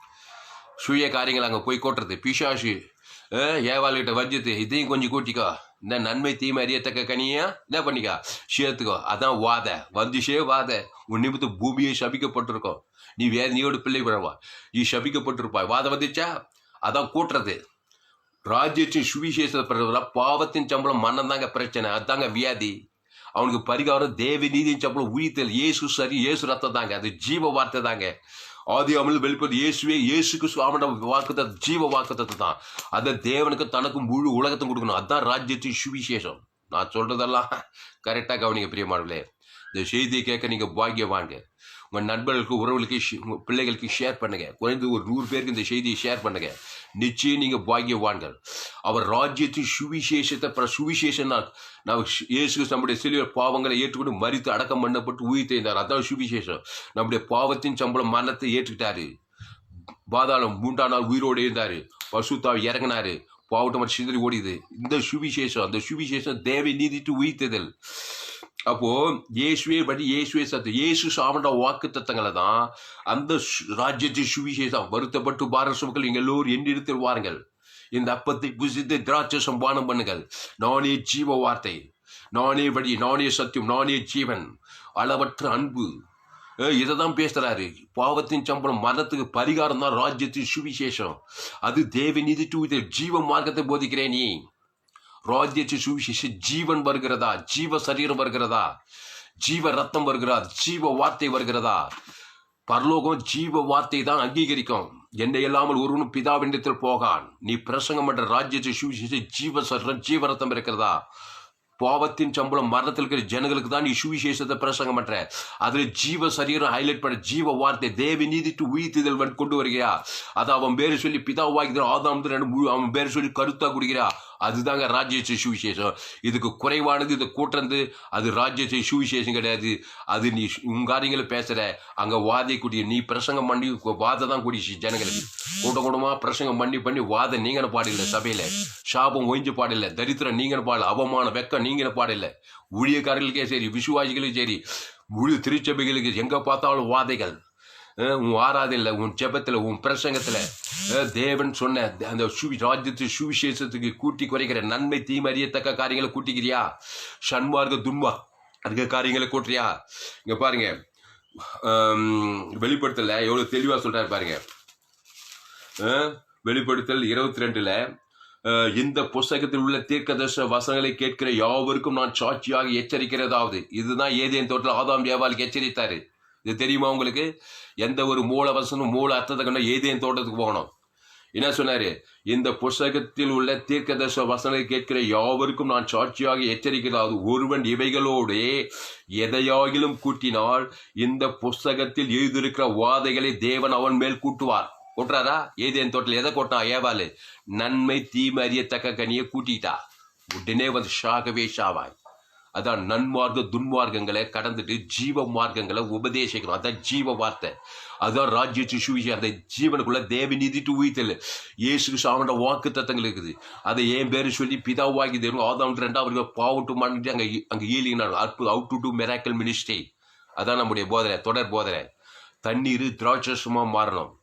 சுய காரியங்கள் அங்க போய் கூட்டுறது. பிசாசு ஏவாள் கிட்ட வஞ்சித்து, இதையும் கொஞ்சம் கூட்டிக்கோ, இந்த நன்மை தீமை அறியத்தக்க கனியா என்ன பண்ணிக்கா சேர்த்துக்கோ. அதான் வாத வந்துச்சே வாத. உன் நிமித்து பூமியை சபிக்கப்பட்டிருக்கோம். நீ வேதனையோடு பிள்ளை விழவா, நீ சபிக்கப்பட்டிருப்பாய். வாதம் வந்துச்சா? அதான் கூட்டுறது. ராஜ்யத்தின் சுவிசேஷ பாவத்தின் சம்பளம் மன்னன் தாங்க பிரச்சனை. அதுதாங்க வியாதி. அவனுக்கு பரிகாரம் தேவ நீதியின் சம்பளம் உயிர்த்தல். இயேசு சரி, இயேசு ரத்தம் தாங்க. அது ஜீவ வார்த்தை தாங்க. ஆதி அமல் வெளிப்பது இயேசுவே, இயேசுக்கு சுவாமன வாக்குத்த ஜீவ வாக்குத்தத்தை தான். அதை தேவனுக்கு தனக்கு முழு உலகத்தும் கொடுக்கணும். அதுதான் ராஜ்யத்தின் சுவிசேஷம். நான் சொல்றதெல்லாம் கரெக்டாக கவனிங்க பிரியமானவர்களே. இந்த செய்தியை கேட்க நீங்க பாக்கியவாங்க. உங்கள் நண்பர்களுக்கு, உறவுகளுக்கு, உங்கள் பிள்ளைகளுக்கு ஷேர் பண்ணுங்க. குறைந்து ஒரு 100 பேருக்கு இந்த செய்தியை ஷேர் பண்ணுங்க. நிச்சயம் நீங்க பாக்கியவான்கள். அவர் ராஜ்யத்தின் சுவிசேஷத்தை சுவிசேஷம் இயேசு நம்முடைய சிலுவை பாவங்களை ஏற்றுக்கொண்டு மரித்து அடக்கம் பண்ணப்பட்டு உயிர் தெரிந்தார். அதான் சுவிசேஷம். நம்முடைய பாவத்தின் சம்பளம் மரணத்தை ஏற்றுக்கிட்டாரு. பாதாளம் 3ஆம் நாள் உயிரோடு இருந்தாரு. பசுத்தாவை இறங்கினாரு. பாவட்டம் சிதறி ஓடிது. இந்த சுவிசேஷம், அந்த சுவிசேஷம் தேவை நீதிட்டு உயிர்த்ததல். அப்போ இயேசுவே படி, இயேசுவே சத்து, இயேசு சாமண்ட வாக்கு தத்தங்களை தான் அந்த ராஜ்யத்தின் சுவிசேஷம். வருத்தப்பட்டு பாரசுகள் நீங்கள் எல்லோரும் என்னிடத்தில் வாருங்கள், இந்த அப்பத்தை புசித்து திராட்சசம் பானம் பண்ணுங்கள். நானே ஜீவ வார்த்தை, நானே வழி, நானே சத்தியம், நானே ஜீவன், அளவற்ற அன்பு. இதைதான் பேசுறாரு. பாவத்தின் சம்பளம் மரணத்துக்கு பரிகாரம் தான் ராஜ்யத்தின் சுவிசேஷம். அது தேவ நீதி ஜீவ மார்க்கத்தை போதிக்கிறேன். நீ ராஜ்யத்தின் சுவிசேஷம் ஜீவன் வருகிறதா? ஜீவ சரீரம் வருகிறதா? ஜீவ ரத்தம் வருகிறதா? ஜீவ வார்த்தை வருகிறதா? பரலோகம் ஜீவ வார்த்தை தான் அங்கீகரிக்கும். என்னை இல்லாமல் ஒருவனும் பிதாவினிடத்தில் போகான். நீ பிரசங்கம் பண்ற ராஜ்யத்தின் சுவிசேஷம் ஜீவ சரீரம் ஜீவ ரத்தம் இருக்கிறதா? பாவத்தின் சம்பளம் மரணத்தில் இருக்கிற ஜனங்களுக்கு தான் நீ சுவிசேஷத்தை பிரசங்கம் பண்ற. அதுல ஜீவ சரீரம் ஹைலைட் பண்ண ஜீவ வார்த்தை தேவ நீதிட்டு உயிர்த்தல் கொண்டு வருகிறா. அதை அவன் பேரு சொல்லி பிதாவாகிற ஆதாம் அவன் பேரு சொல்லி கருத்தா குடிக்கிறா. அதுதாங்க ராஜ்யத்தின் சுவிசேஷம். இதுக்கு குறைவானது இதை கூட்டுறது அது ராஜ்யத்தின் சுவிசேஷம் கிடையாது. அது நீ உன் காரியங்களை பேசுற அங்க வாதை கூடிய நீ பிரசங்கம் பண்ணி வாதை தான் கூடிச்சு ஜனங்களுக்கு. கூட்டமா பிரசங்கம் பண்ணி வாதை நீங்க பாடல. சபையில சாபம் ஒழிஞ்சு பாடல. தரித்திரம் நீங்க பாடல. அவமான வெக்கம் நீங்க பாடல. ஊழியக்காரர்களுக்கே சரி, விசுவாசிகளுக்கும் சரி, முழு திருச்சபைகளுக்கு எங்க பார்த்தாலும் வாதைகள். உன் ஆராதனையில, உன் ஜெபத்துல, உன் பிரசங்கத்துல தேவன் சொன்ன அந்த ராஜ்யத்து சுவிசேஷத்துக்கு கூட்டி குறைக்கிற நன்மை தீமை அறியத்தக்க காரியங்களை கூட்டிக்கிறியா? சன்மார்க்க துன்மா அதுக்கு காரியங்களை கூட்டுறியா? இங்க பாருங்க, வெளிப்படுத்தல எவ்வளவு தெளிவா சொல்றாரு பாருங்க. வெளிப்படுத்தல் 22ல இந்த புஸ்தகத்தில் உள்ள தீர்க்கதரிசன வசனங்களை கேட்கிற யாவருக்கும் நான் சாட்சியாக எச்சரிக்கிறதாவது. இதுதான் ஏதேன் தோட்டத்தில் ஆதாம் ஏவாளுக்கு எச்சரித்தாரு. இது தெரியுமா உங்களுக்கு? எந்த ஒரு மூல வசனம் மூல அர்த்தத்தை கண்ட ஏதேன் தோட்டத்துக்கு போகணும். என்ன சொன்னாரு? இந்த புஸ்தகத்தில் உள்ள தீர்க்கதரிசன வசனங்களை கேட்கிற யாவருக்கும் நான் சாட்சியாக எச்சரிக்கிறது, ஒருவன் இவைகளோடு எதையாகிலும் கூட்டினால் இந்த புஸ்தகத்தில் எழுதியிருக்கிற வாதைகளை தேவன் அவன் மேல் கூட்டுவார். கூட்டுறாரா? ஏதேன் தோட்டத்தில் எதை கூட்டினா? ஏவாளு நன்மை தீமை அறியத்தக்க கனியை கூட்டிட்டா. உடனே வந்து ஷாகவே ஷாவாய். அதான் நன்மார்க்க துன்மார்க்கங்களை கடந்துட்டு ஜீவ மார்க்கங்களை உபதேசிக்கணும். அதான் ஜீவ வார்த்தை, அதுதான் ராஜ்யத்து சுவிசேஷம். அந்த ஜீவனுக்குள்ள தேவ நீதிட்டு உயிர்த்தல் இயேசு சாமண்ட வாக்கு தத்தங்கள் இருக்குது. அதை என் பேரு சொல்லி பிதாவாகி தேவன் ஆதாம் 2 பாவட்டு மாட்டு அங்கே ஈலிங்கினார். Out to miracle ministry. அதான் நம்முடைய போதனை, தொடர் போதனை. தண்ணீர் திராட்சரசமா மாறணும்,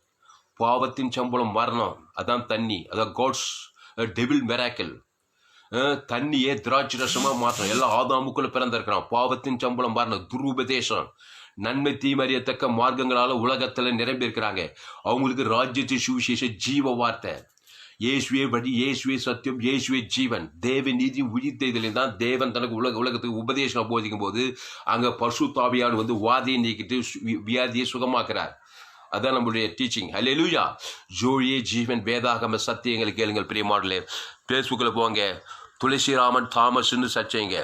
பாவத்தின் சம்பளம் மரணம், அதான் தண்ணி, அதான் காட்ஸ் டெவில் மிராக்கல். தண்ணியே திராட்சை ரசமா மாற்றணும். எல்லாம் ஆதாமுக்குள்ள பிறந்திருக்கிறான். பாவத்தின் சம்பளம் மாறணும், துருபதேசம், நன்மை தீமறியத்தக்க மார்க்கங்களால உலகத்துல நிரம்பி இருக்கிறாங்க. அவங்களுக்கு ராஜ்யத்து சுவிசேஷ ஜீவ வார்த்தை, இயேசுவே வழி, இயேசுவே சத்தியம், இயேசுவே ஜீவன். தேவ நீதி உயிர்த்ததிலே தான் தேவன் தனக்கு உலகத்துக்கு உபதேசம் போதிக்கும் போது அங்க பசுத்தாவியான் வந்து வாதியை நீக்கிட்டு வியாதியை சுகமாக்குறார். அதான் நம்மளுடைய டீச்சிங். ஹல்லேலூயா. ஜோழியே ஜீவன் வேதாகம சத்தியங்களை கேளுங்கள் பிரியமானவர்களே. ஃபேஸ்புக்கில் போங்க, துளசிராமன் தாமஸ்ன்னு சர்ச் செய்யுங்க,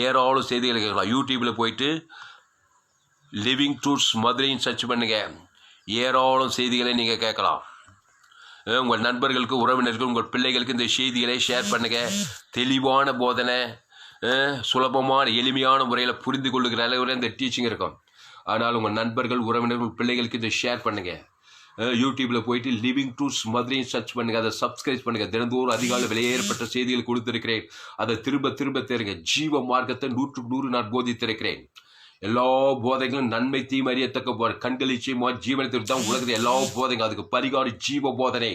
ஏராளம் செய்திகளை கேட்கலாம். யூடியூப்பில் போயிட்டு லிவிங் ட்ரூத்ஸ் மதுரைன்னு சர்ச் பண்ணுங்க, ஏராளம் செய்திகளை நீங்கள் கேட்கலாம். உங்கள் நண்பர்களுக்கு, உறவினர்கள், உங்கள் பிள்ளைகளுக்கு இந்த செய்திகளை ஷேர் பண்ணுங்க. தெளிவான போதனை, சுலபமான எளிமையான முறையில் புரிந்து கொள்ளுகிற அளவில் இந்த டீச்சிங் இருக்கும். ஆனால் உங்கள் நண்பர்கள், உறவினர்கள், பிள்ளைகளுக்கு இதை ஷேர் பண்ணுங்க. யூடியூப்ல போயிட்டு லிவிங் ட்ரூத்ஸ் மதுரையும் சர்ச் பண்ணுங்க, அதை சப்ஸ்கிரைப் பண்ணுங்க. தினந்தோறும் அதிகாலை விலையேற்பட்ட செய்திகள் கொடுத்திருக்கிறேன். அதை திரும்ப திரும்ப தேருங்க. ஜீவ மார்க்கத்தை 100% நான் போதித்திருக்கிறேன். எல்லா போதைகளும் நன்மை தீமை அறியத்தக்க கண்களிச்சயமா ஜீவனத்திற்கு தான் உலகத்தில் எல்லா போதைகள். அதுக்கு பரிகாரம் ஜீவ போதனை,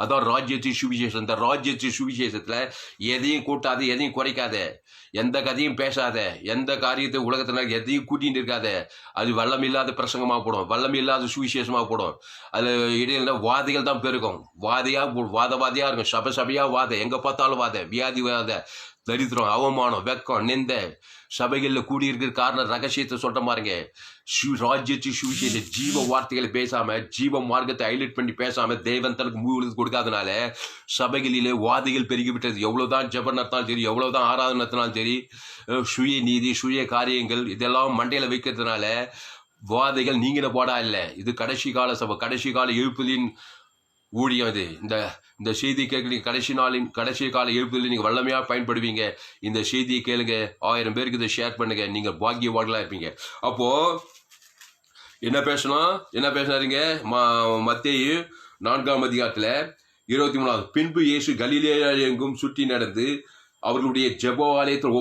அதான் ராஜ்யத்தின் சுவிசேஷம். இந்த ராஜ்யத்தின் சுவிசேஷத்துல எதையும் கூட்டாது, எதையும் குறைக்காத, எந்த கதையும் பேசாத, எந்த காரியத்தை உலகத்தில் எதையும் கூட்டின்னு இருக்காத. அது வல்லம் இல்லாத பிரசங்கமாக போடும், வல்லம் இல்லாத சுவிசேஷமாக போடும். அது இடையில வாதிகள் தான் பெருகும், வாதவாதியா இருக்கும், சபையா வாத, எங்க பார்த்தாலும் வாத, வியாதி வாத, தரித்திரம், அவமானம், வெக்கம், நிந்த. சபைகளில் கூடியிருக்கிற காரணம் ரகசியத்தை சொல்ற மாதிரிங்க. ராஜ்யத்து சுவிசேஷ ஜீவ வார்த்தைகளை பேசாம, ஜீவ மார்க்கத்தை ஹைலைட் பண்ணி பேசாம தேவன் தனக்கு மூழ்கு கொடுக்காதனால சபைகளிலே வாதிகள் பெருகிவிட்டது. எவ்வளவுதான் ஜெபம் நடத்தினாலும் சரி, எவ்வளவுதான் ஆராதனை நடத்தினாலும் சரி, சுய நீதி, சுய காரியங்கள் இதெல்லாம் மண்டையில வைக்கிறதுனால வாதைகள் நீங்கின போடா இல்லை. இது கடைசி கால சபை, கடைசி கால எழுப்புதலின் ஊழியம். இது இந்த செய்தி கேட்குறீங்க, கடைசி கால எழுப்புதலில் நீங்கள் வல்லமையாக பயன்படுவீங்க. இந்த செய்தியை கேளுங்க, 1000 பேருக்கு இதை ஷேர் பண்ணுங்க, நீங்கள் பாக்கியவான்களாக இருப்பீங்க. அப்போ என்ன பேசினாருங்க? மத்தேயு 4ஆம் அதிகாரத்தில் 23. பின்பு இயேசு கலிலேயா எங்கும் சுற்றி நடந்து அவர்களுடைய ஜெப ஆலயத்தில்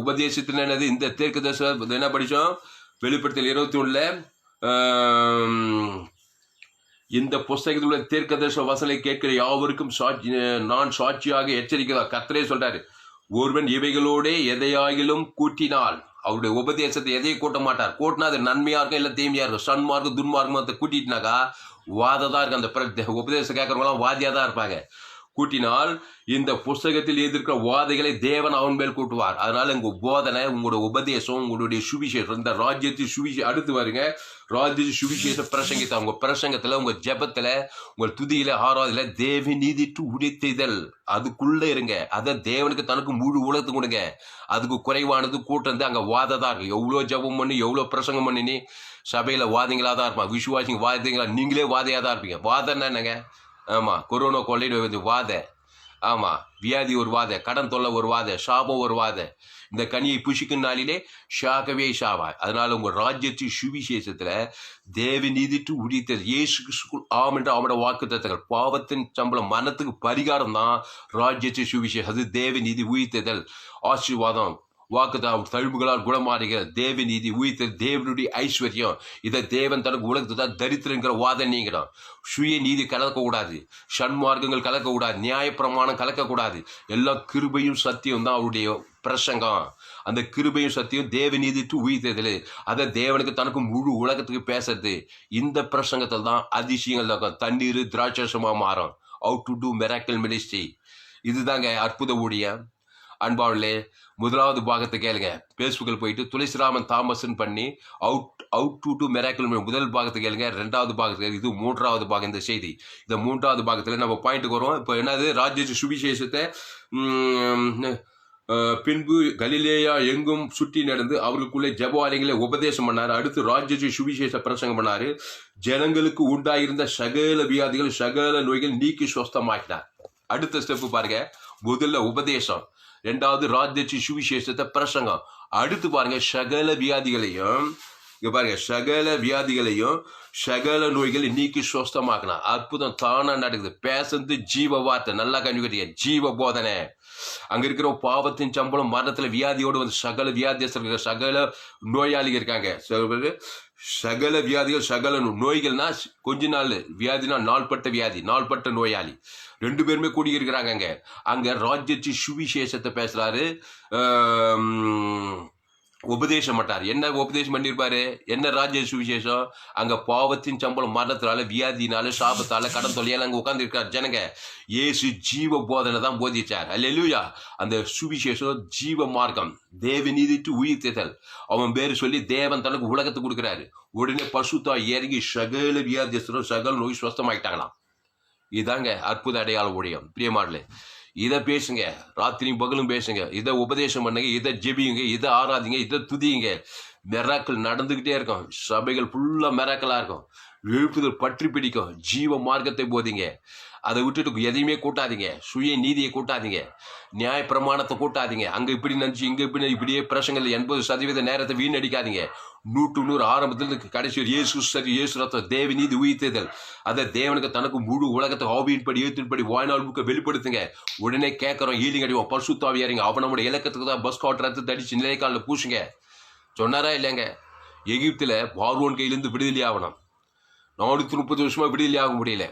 உபதேசித்து என்னது? இந்த தீர்க்கதரிசனம் என்ன படித்தோம்? வெளிப்படுத்தல் 21. இந்த புஸ்தகத்தில் உள்ள தீர்க்கதரிசன வசனங்களை கேட்கிற யாவருக்கும் நான் சாட்சியாக எச்சரிக்கிறதா கர்த்தரே சொல்றாரு. ஒருவன் இவைகளோட எதையாகிலும் கூட்டினால், அவருடைய உபதேசத்தை எதையும் கூட்ட மாட்டார். கூட்டினா அது நன்மையா இருக்கும், இல்லை தீமையா இருக்கும், சன்மார்க்கம் துன்மார்க்கம் அதை கூட்டிட்டுனாக்கா வாததான் இருக்கு. அந்த உபதேசம் கேட்கறவங்களாம் வாதியா தான் இருப்பாங்க. கூட்டினால் இந்த புஸ்தகத்தில் எதிர்க்கிற வாதைகளை தேவன் அவன் மேல் கூட்டுவார். அதனால உங்க போதனை, உங்களோட உபதேசம், உங்களுடைய சுவிசேஷம், இந்த ராஜ்யத்தின் சுவிசேஷம் அடுத்து வருங்க. ராஜ்ய சுவிசேஷ பிரசங்கித்த உங்க பிரசங்கத்துல, உங்க ஜெபத்துல, உங்கள் துதியில, ஆராதல தேவ நீதிட்டு உடைத்தல் அதுக்குள்ள இருங்க. அதை தேவனுக்கு தனக்கு முழு உலகத்துக்கு கொடுங்க. அதுக்கு குறைவானது கூட்டம் அங்க வாததான் இருக்கு. எவ்வளோ ஜெபம் பண்ணி, எவ்வளோ பிரசங்கம் பண்ணி சபையில வாதிங்களா தான் இருப்பாங்க. விசுவாசிங்க வாதிங்களா, நீங்களே வாதையா தான் இருப்பீங்க. வாதம்னா என்னங்க? ஆமா, கொரோனா கொள்ளைன்னு வாத, ஆமா, வியாதி ஒரு வாத, கடன் தொல்லை ஒரு வாத, சாபம் ஒரு வாத. இந்த கனியை புஷிக்கும் நாளிலே ஷாகவே ஷாவா. அதனால உங்க ராஜ்யத்தின் சுவிசேஷத்துல தேவ நீதிட்டு உரித்தது இயேசு ஆம் என்று அவனோட வாக்கு தத்தங்கள். பாவத்தின் சம்பளம் மரணத்துக்கு பரிகாரம் தான் ராஜ்யத்தின் சுவிசேஷம். அது தேவ நீதி உயிர்த்ததல், ஆசீர்வாதம், வாக்குதான், தழும்புகளால் குணமாறுகிற தேவ நீதி உயிர்த்தல், தேவனுடைய ஐஸ்வர்யம். இதை தேவன் தனக்கு உலகத்தை தான் தரித்திரங்கிற வாதம் நீங்கிறோம். சுய நீதி கலக்கக்கூடாது, சன்மார்க்கங்கள் கலக்கக்கூடாது, நியாயப்பிரமாணம் கலக்கக்கூடாது. எல்லாம் கிருபையும் சத்தியம் தான் அவருடைய பிரசங்கம். அந்த கிருபையும் சத்தியம் தேவ நீதிட்டு உயிர்த்தது. அதை தேவனுக்கு தனக்கு முழு உலகத்துக்கு பேசுறது. இந்த பிரசங்கத்தில் தான் அதிசயங்கள் இருக்கும். தண்ணீர் திராட்சரசமா மாறும். How to do miracle ministry. இதுதாங்க அற்புத ஊழியம். அன்பாளே, முதலாவது பாகத்தை கேளுங்க. பேஸ்புக்கில் போயிட்டு துளசிராமன் தாமஸ்ன்னு பண்ணி அவுட் டு மிராக்கிள் முதல் பாகத்தை கேளுங்க. 2வது பாகத்தை, இது 3வது பாகம். இந்த செய்தி இந்த 3வது பாகத்தில் நம்ம பாயிண்ட்டுக்கு வரும். இப்போ என்னது? ராஜ்ய சுவிசேஷத்தை பின்பு கலிலேயா எங்கும் சுற்றி நடந்து அவர்களுக்குள்ளே ஜெபாலயங்களை உபதேசம் பண்ணாரு. அடுத்து ராஜ்ய சுவிசேஷ பிரசங்கம் பண்ணாரு. ஜனங்களுக்கு உண்டாயிருந்த சகல வியாதிகள், சகல நோய்கள் நீக்கி சுஸ்தமாக்கினார். அடுத்த ஸ்டெப்பு பாருங்க. முதல்ல உபதேசம், ரெண்டாவது ராஜ்ய சுவிசேஷத்தை பிரசங்கம். அடுத்து பாருங்க, சகல வியாதிகளையும் இங்க பாருங்க, சகல வியாதிகளையும் சகல நோய்களை நீக்கி சுஸ்தமாக்கணும். அற்புதம் தானா நடக்குது. பேசுறது ஜீவ வார்த்தை. நல்லா கண்டுக்கிட்டீங்க, ஜீவ போதனை. அங்க இருக்கிற பாவத்தின் சம்பளம் மரணத்துல வியாதியோடு வந்து சகல வியாதியஸ்தர்கள், சகல நோயாளிகள் இருக்காங்க. சகல வியாதிகள், சகல நோய்கள்னா கொஞ்ச நாள் வியாதினா நாள்பட்ட வியாதி, நாள்பட்ட நோயாளி, ரெண்டு பேருமே கூடி இருக்கிறாங்க. அங்க ராஜ்யத்தின் சுவிசேஷத்தை பேசுறாரு. உபதேசம் மாட்டார். என்ன உபதேசம் பண்ணியிருப்பாரு? என்ன ராஜ்ய சுவிசேஷம்? அங்க பாவத்தின் சம்பளம் மரணத்தினால, வியாதினால, சாபத்தால, கடன் தொல்லையால அங்க உட்கார்ந்து இருக்கார் ஜனங்க. இயேசு ஜீவ போதனை தான் போதிச்சார். அல்லேலூயா. அந்த சுவிசேஷம் ஜீவ மார்க்கம், தேவ நீதிட்டு உயிர்த்தல். அவன் பேரு சொல்லி தேவன் தனக்கு உலகத்தை கொடுக்கிறாரு. உடனே பசுத்தா இறங்கி சகல வியாதியஸ்தரும் சகல நோய் சுஸ்தமாயிட்டாங்களாம். இதாங்க அற்புத அடையாள ஊழியம். பிரியமானே, இதை பேசுங்க, ராத்திரியும் பகலும் பேசுங்க, இதை உபதேசம் பண்ணுங்க, இதை ஜெபியுங்க, இதை ஆராதிங்க, இதை துதியுங்க. மெராக்கள் நடந்துகிட்டே இருக்கும். சபைகள் ஃபுல்லா மெராக்கலா இருக்கும். எழுப்புதல் பற்றி பிடிக்கும். ஜீவ மார்க்கத்தை போதிங்க. அதை விட்டுட்டு எதையுமே கூட்டாதீங்க. சுய நீதியை கூட்டாதீங்க. நியாய பிரமாணத்தை கூட்டாதீங்க. அங்க இப்படி நினைச்சு இங்க இப்படி இப்படியே பிரசங்கள் 80% நேரத்தை வீணடிக்காதீங்க. 100 ஆரம்பத்திலிருந்து கடைசி இயேசு சரி, இயேசு ரத்தம், தேவ நீதி உயிர்த்தல். அதை தேவனுக்கு தனக்கு முழு உலகத்தை ஆவியின்படி ஏற்றின்படி வாழ்நாள் முழுக்க வெளிப்படுத்துங்க. உடனே கேட்கறோம், ஈலிங் அடிவோம், பரிசுத்தாவி இறங்க. அவனோட இலக்கத்துக்கு தான் பஸ் காட் ரத்தத்தை அடிச்சு நிலைக்காலில் பூசுங்க சொன்னாரா இல்லைங்க? எகிப்துல பார்வோன் கையிலிருந்து விடுதலை ஆகணும். 430 வருஷமா விடுதலை ஆக முடியல.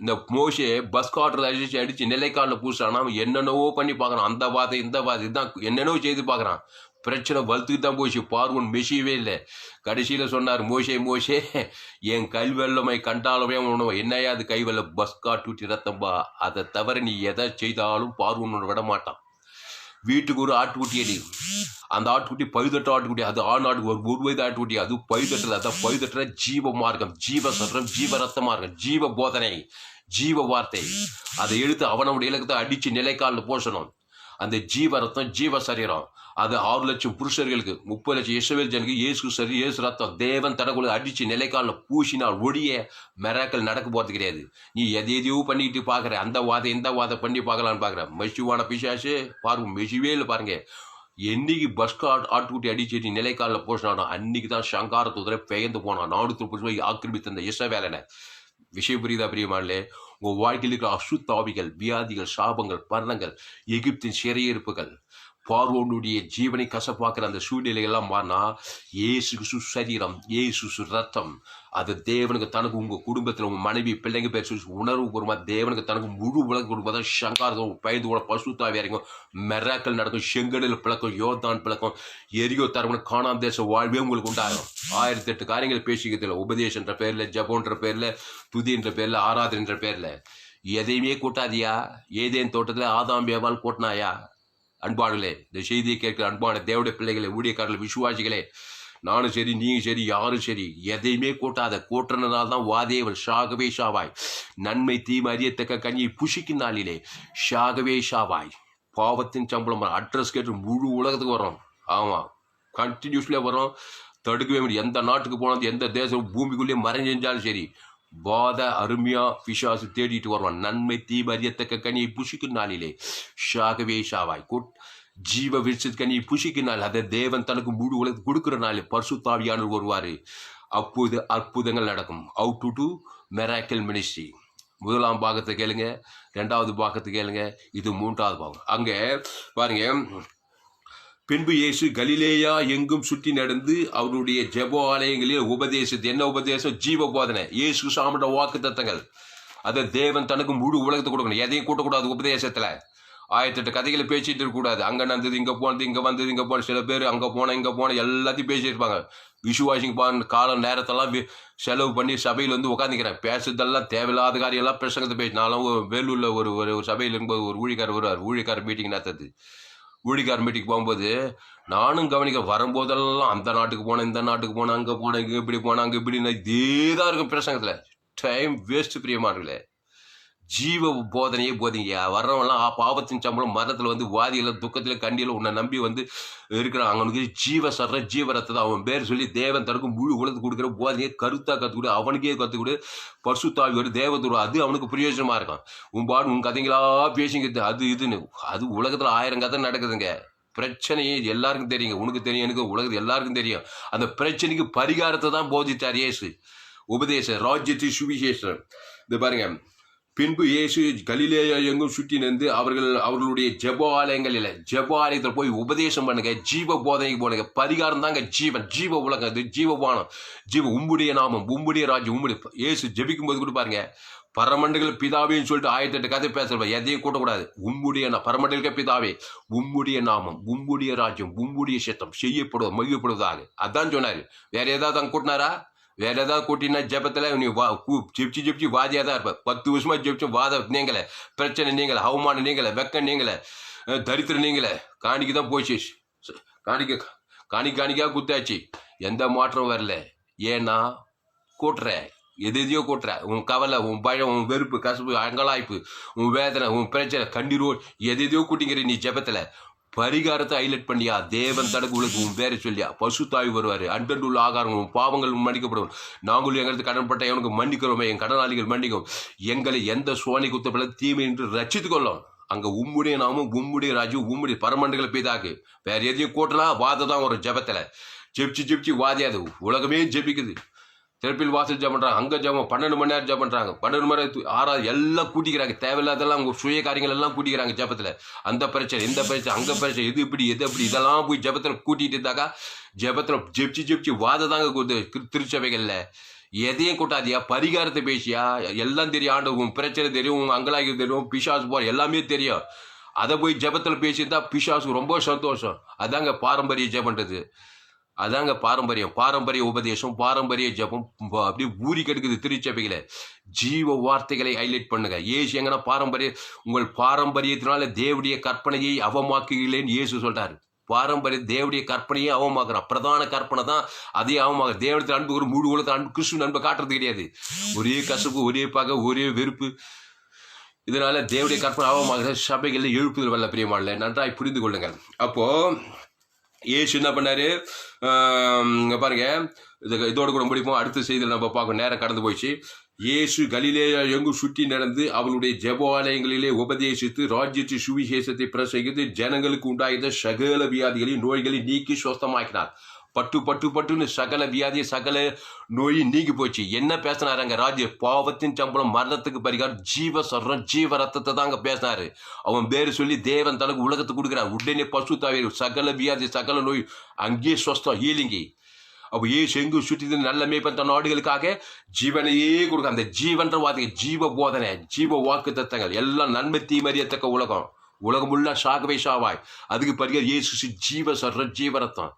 இந்த மோசே பஸ் காட்டர் அடிச்சு நிலைக்காலில் பூசானா என்னென்னவோ பண்ணி பார்க்கறான். அந்த வாதை இந்த வாதை இதுதான் என்னென்னவோ செய்து பார்க்கறான். பிரச்சனை வலுத்துக்கு தான் போச்சு. பார்வோன் மெசியவே இல்லை. கடைசியில சொன்னார், மோசே மோசே, என் கைவெள்ளமை கண்டாலுமே உணவு என்னையா அது கைவெல்ல பஸ் காட்டு ரத்தம்பா. அதை தவிர நீ எதை செய்தாலும் பார்வோன் விட மாட்டான். வீட்டுக்கு ஒரு ஆட்டுக்குட்டி அடி. அந்த ஆட்டுக்குட்டி பழுதட்ட ஆட்டுக்குட்டி. அது ஆணாடு ஒரு வயது ஆட்டுக்குட்டி. அது பழுதட்டல. அதான் பழுதட்ட ஜீவ மார்க்கம், ஜீவ சட்டம், ஜீவ ரத்த மார்க்கம், ஜீவ போதனை, ஜீவ வார்த்தை. அதை எடுத்து அவனோட இலக்கத்தை அடிச்சு நிலைக்காலில் போசணும். அந்த ஜீவ ரத்தம், ஜீவ சரீரம். அது 6 லட்சம் புருஷர்களுக்கு, 30 லட்சம் இஸ்ரவேல் ஜனங்களுக்கு இயேசு சரி, இயேசு ரத்தம் தேவன் தனக்குள்ள அடிச்சு நிலைக்காலில் பூசினால் ஒழிய மெராக்கள் நடக்க போறது கிடையாது. நீ எதையோ பண்ணிக்கிட்டு பாக்குற. அந்த வாதை இந்த வாதை பண்ணி பார்க்கலான்னு பாக்குற. மெசுவான பிசாசு பாருங்க, மெசுவேல பாருங்க. என்னைக்கு பஸ்காட் ஆட்டுக்குட்டி அடிச்சு நிலைக்காலில் போசினானோ அன்னைக்கு தான் சங்காரத்துறை பெயர்ந்து போனான். 430 ஆக்கிரமித்த அந்த இஸ்ரவேலனை. விஷயம் புரியுதா பிரியமானே? உங்க வாழ்க்கையில் இருக்கிற அசுத்தாவிகள், வியாதிகள், சாபங்கள், மரணங்கள், எகிப்தின் சிறையிருப்புகள், பார்வோனுடைய ஜீவனை கசப்பாக்குற அந்த சூழ்நிலைகள்லாம் மாறினா ஏசு சரீரம், ஏசு ரத்தம், அது தேவனுக்கு தனக்கு உங்க குடும்பத்தில் உங்க மனைவி பிள்ளைங்க பேர் உணர்வு பூர்வமா தேவனுக்கு தனக்கு முழு உலக குடும்பம் சங்காரத்தும் பயந்து கூட பசுத்தாவி இறங்கும். மெராக்கள் நடக்கும். செங்கடல் பிளக்கும், யோர்தான் பிளக்கும், எரியோ தரவனுக்கு காணாம தேச வாழ்வே உங்களுக்கு உண்டாகும். 1008 காரியங்கள் பேசிக்கிறதுல உபதேசன்ற பேர்ல, ஜபோன்ற பேர்ல, துதின்ற பேர்ல, ஆராதனைன்ற பேர்ல எதையுமே கூட்டாதியா? ஏதேன் தோட்டத்துல ஆதாம் ஏவாள் கூட்டினாயா? அன்பாளர்களே, இந்த செய்தியை கேட்கிற அன்பான தேவடைய பிள்ளைகளே, ஊழியக்காரர்கள், விசுவாசிகளே, நானும் சரி, நீங்க சரி, யாரும் சரி, எதையுமே கூட்டாத. கூட்டுறதுனால தான் வாதேவன் ஷாகவே ஷாவாய். நன்மை தீமை அறியத்தக்க கனியை புஷிக்கும் நாளிலே ஷாகவே ஷாவாய். பாவத்தின் சம்பளம் அட்ரஸ் கேட்டு முழு உலகத்துக்கு வரும். ஆமா, கண்டினியூஸ்ல வரும். தடுக்கவே முடியும். எந்த நாட்டுக்கு போனாலும், எந்த தேசம் பூமிக்குள்ளேயே மறைஞ்சாலும் சரி, பாத அருமையா பிசாசு தேடிட்டு வருவான். நன்மை தீமை அறியத்தக்க கனியை புஷிக்கும் நாளிலே ஷாகவே ஷாவாய். ஜீவ விருட்ச கனியை புஷிக்கும் நாள், அதை தேவன் தனக்கு முழு உலகத்துக்கு கொடுக்கிற நாள் பரிசுத்தாவியானவர் வருவாரு. அப்போது அற்புதங்கள் நடக்கும். How to do miracle ministry. 1ஆம் பாகத்தை கேளுங்க, 2வது பாகத்தை கேளுங்க, இது 3வது பாகம். அங்க பாருங்க, பின்பு இயேசு கலிலேயா எங்கும் சுற்றி நடந்து அவருடைய ஜெப ஆலயங்களில் உபதேசத்து. என்ன உபதேசம்? ஜீவ போதனை, இயேசு சாமியோட வாக்கு தத்தங்கள். அதை தேவன் தனக்கு முழு உலகத்தை கொடுக்கணும். எதையும் கூட்டக்கூடாது உபதேசத்துல. 1008 கதைகளை பேசிட்டு இருக்கக்கூடாது. அங்க நடந்தது, இங்க போனது, இங்க வந்தது, இங்க போன. சில பேர் அங்க போன இங்க போன எல்லாத்தையும் பேசிட்டு இருப்பாங்க. விசுவாசிங்க காலம் நேரத்தெல்லாம் செலவு பண்ணி சபையில் வந்து உட்காந்துக்கிறேன். பேசுறதெல்லாம் தேவையில்லாத காரியம் எல்லாம் பிரசங்கத்தை பேசினாலும். வேலூர்ல ஒரு சபையில் இருக்கும்போது ஒரு ஊழியக்காரர் வருவார். ஊழியக்காரர் மீட்டிங் நடத்தது. ஊழியக்காரர் மீட்டிங் போகும்போது நானும் கவனிக்க வரும்போதெல்லாம் அந்த நாட்டுக்கு போனேன், இந்த நாட்டுக்கு போனேன், அங்கே போனேன், இங்கே இப்படி போனேன், அங்கே இப்படி இதே தான் இருக்கும் பிரசங்கத்தில். டைம் வேஸ்ட் பிரியமானங்களே. ஜீவ போதனையே போதிங்க. வர்றவங்கலாம் பாவத்தின் சம்பளம் மரணத்தில் வந்து வாதியில் துக்கத்தில் கண்டியில் உன்னை நம்பி வந்து இருக்கிறான். அவனுக்கு ஜீவ சர்ற ஜீவ ரத்தத்தை அவன் பேர் சொல்லி தேவன் தனக்கு முழு உலகத்துக்கு கொடுக்குற போதையை கருத்தாக கற்றுக்கொடு, அவனுக்கே கற்றுக்கொடு. பரிசுத்தாவி ஒரு தேவதூர் அது அவனுக்கு பிரயோஜனமாக இருக்கும். உன் பாடு உன் கதைங்களா பேசிங்கிறது அது இதுன்னு அது உலகத்தில் 1000 கதை நடக்குதுங்க. பிரச்சனையே எல்லாருக்கும் தெரியுங்க. உனக்கு தெரியும், எனக்கு உலகத்தில் எல்லாருக்கும் தெரியும். அந்த பிரச்சனைக்கு பரிகாரத்தை தான் போதித்தார் இயேசு. உபதேச ராஜ்யத்தை சுவிசேஷம். இந்த பாருங்க, பின்பு இயேசு கலிலேயா எங்கும் சுற்றி நின்று அவர்களுடைய ஜெப ஆலயத்தில் போய் உபதேசம் பண்ணுங்க, ஜீவ போதனைக்கு போனுங்க. பரிகாரம் தாங்க ஜீவன், ஜீவ உலகம், அது ஜீவபானம், உம்முடைய நாமம், உம்முடைய ராஜ்யம், இயேசு ஜெபிக்கும் போது கூட பாருங்க, பரமண்டல பிதாவேன்னு சொல்லிட்டு 1008 கதை பேசுறப்ப எதையும் கூட்டக்கூடாது. பரமண்டல பிதாவே, உம்முடைய நாமம், உம்முடைய ராஜ்யம், உம்முடைய சித்தம் செய்யப்படுவது மகிழ்ப்படுவதாக. அதான் சொன்னாரு. வேற ஏதாவது அங்க கூட்டினாரா? வேற ஏதாவது கூட்டினா ஜெபத்தில் நீ ஜெபிச்சு வாதியாக தான் இருப்ப. 10 வருஷமா ஜெபிச்சு வாத நீங்களே, பிரச்சனை நீங்களே, அவமானம் நீங்களே, வெக்கம் நீங்களே, தரித்திரம் நீங்களே, காணிக்கு தான் போச்சு. காணிக்கா குத்தாச்சு, எந்த மாற்றம் வரல. ஏன்னா கூட்டுற எதையோ கூட்டுற, உன் கவலை, உன் பயம், உன் வெறுப்பு, கசப்பு, அங்கலாய்ப்பு, உன் வேதனை, உன் பிரச்சனை, கண்ணீரோடு எதையோ கூட்டிங்கிற நீ ஜெபத்தில். பரிகாரத்தை ஹைலைட் பண்ணியா, தேவன் தனக்கு உலகு உன் பேரை சொல்லியா, பசுத்தாய் வருவார், அன்றன்று உள்ள ஆகாரம், உன் பாவங்கள் மன்னிக்கப்படும். நாங்களும் எங்களுக்கு கடன்பட்ட எவனுக்கு மன்னிக்கிறோமே, என் கடனாளிகள் மன்னிக்கும். எங்களை எந்த சோனை குத்தப்பட தீமை என்று ரட்சித்துக் கொள்ளும். அங்கே உம்முடைய நாமும், உம்முடைய ராஜ்யம், உம்முடைய பரமண்டல பிதாக்கு. வேற எதையும் கூட்டலாம், வாதம் தான் ஒரு ஜெபத்தில். ஜெபிச்சு வாதியாது. உலகமே ஜெபிக்குது. திறப்பில் வாசல் ஜெபம் பண்ணுறாங்க, அங்கே ஜெபம் 12 மணி நேரம் ஜெபம் பண்ணுறாங்க. 12 மணி நேரம் 6 எல்லாம் கூட்டிக்கிறாங்க. தேவையில்லாதெல்லாம் அவங்க சுய காரியங்கள் எல்லாம் கூட்டிக்கிறாங்க ஜெபத்தில். அந்த பிரச்சனை, இந்த பிரச்சனை, அங்கே பிரச்சனை, இது இப்படி எது அப்படி இதெல்லாம் போய் ஜெபத்தில் கூட்டிகிட்டு இருந்தாக்கா, ஜெபத்தில் ஜெபிச்சு வாத தாங்க திருச்சபைகளில். எதையும் கூட்டாதியா, பரிகாரத்தை பேசியா, எல்லாம் தெரியும். ஆண்டு உன் பிரச்சனை தெரியும், உன் அங்கலாய்க்கு தெரியும், பிசாசு போகிற எல்லாமே தெரியும். அதை போய் ஜெபத்தில் பேசியிருந்தா பிசாசுக்கு ரொம்ப சந்தோஷம். அதாங்க பாரம்பரிய ஜெபன்றது. அதாங்க பாரம்பரிய உபதேசம், பாரம்பரிய ஜபம் அப்படியே ஊறி கெடுக்குது திருச்சபைகளை. ஜீவ வார்த்தைகளை ஹைலைட் பண்ணுங்க. ஏசு எங்கன்னா உங்கள் பாரம்பரியத்தினால தேவடைய கற்பனையை அவமாக்குகிறேன்னு இயேசு சொல்றாரு. தேவடைய கற்பனையை அவமாக்குறான். பிரதான கற்பனை தான் அதே அவமாக. தேவனத்தில் அன்பு ஒரு முழு உலகத்தில் அன்பு, கிறிஸ்துவின் அன்பை காட்டுறது கிடையாது. ஒரே கசப்பு, ஒரே பகை, ஒரே வெறுப்பு. இதனால தேவடைய கற்பனை அவமாக்குற சபைகளில் எழுப்புதல் வல்ல பிரியமானல நன்றாய் புரிந்து கொள்ளுங்கள். அப்போ ஏசு என்ன பண்ணாரு பாருங்க, இதோட கூட முடிப்போம். அடுத்த செய்தியில் நம்ம பார்க்கணும், நேரம் கடந்து போயிடுச்சு. இயேசு கலிலேயா எங்கும் சுற்றி நடந்து அவளுடைய ஜெபாலயங்களிலே உபதேசித்து ராஜ்யத்து சுவிசேஷத்தை பிரசங்கித்து ஜனங்களுக்கு உண்டாயிருந்த சகல வியாதிகளையும் நோய்களை நீக்கி சுத்தமாக்கினார். பட்டுன்னு சகல வியாதி, சகல நோய் நீங்கி போச்சு. என்ன பேசினாருங்க? பாவத்தின் சம்பளம் மரணத்துக்கு பரிகாரம் ஜீவ சொல்றோம், ஜீவ ரத்தத்தை தாங்க பேசினாரு. அவன் பேரு சொல்லி தேவன் தனக்கு உலகத்துக்கு கொடுக்குறான். உடனே பசுத்தாவே சகல வியாதி, சகல நோய் அங்கேயே சொஸ்தம், ஹீலிங்கி. அப்போ ஏசு எங்கு சுற்றி நல்ல மேய்ப்பன் தன் நாடுகளுக்காக ஜீவனையே கொடுக்க. அந்த ஜீவன்ற வார்த்தை, ஜீவ போதனை, ஜீவ வாக்கு தத்தங்கள் எல்லாம் நன்மை தீமறியத்தக்க உலகம் உள்ள சாகவே சாவாய். அதுக்கு பரிகாரம் இயேசு ஜீவ சொல்ற ஜீவரத்தம்.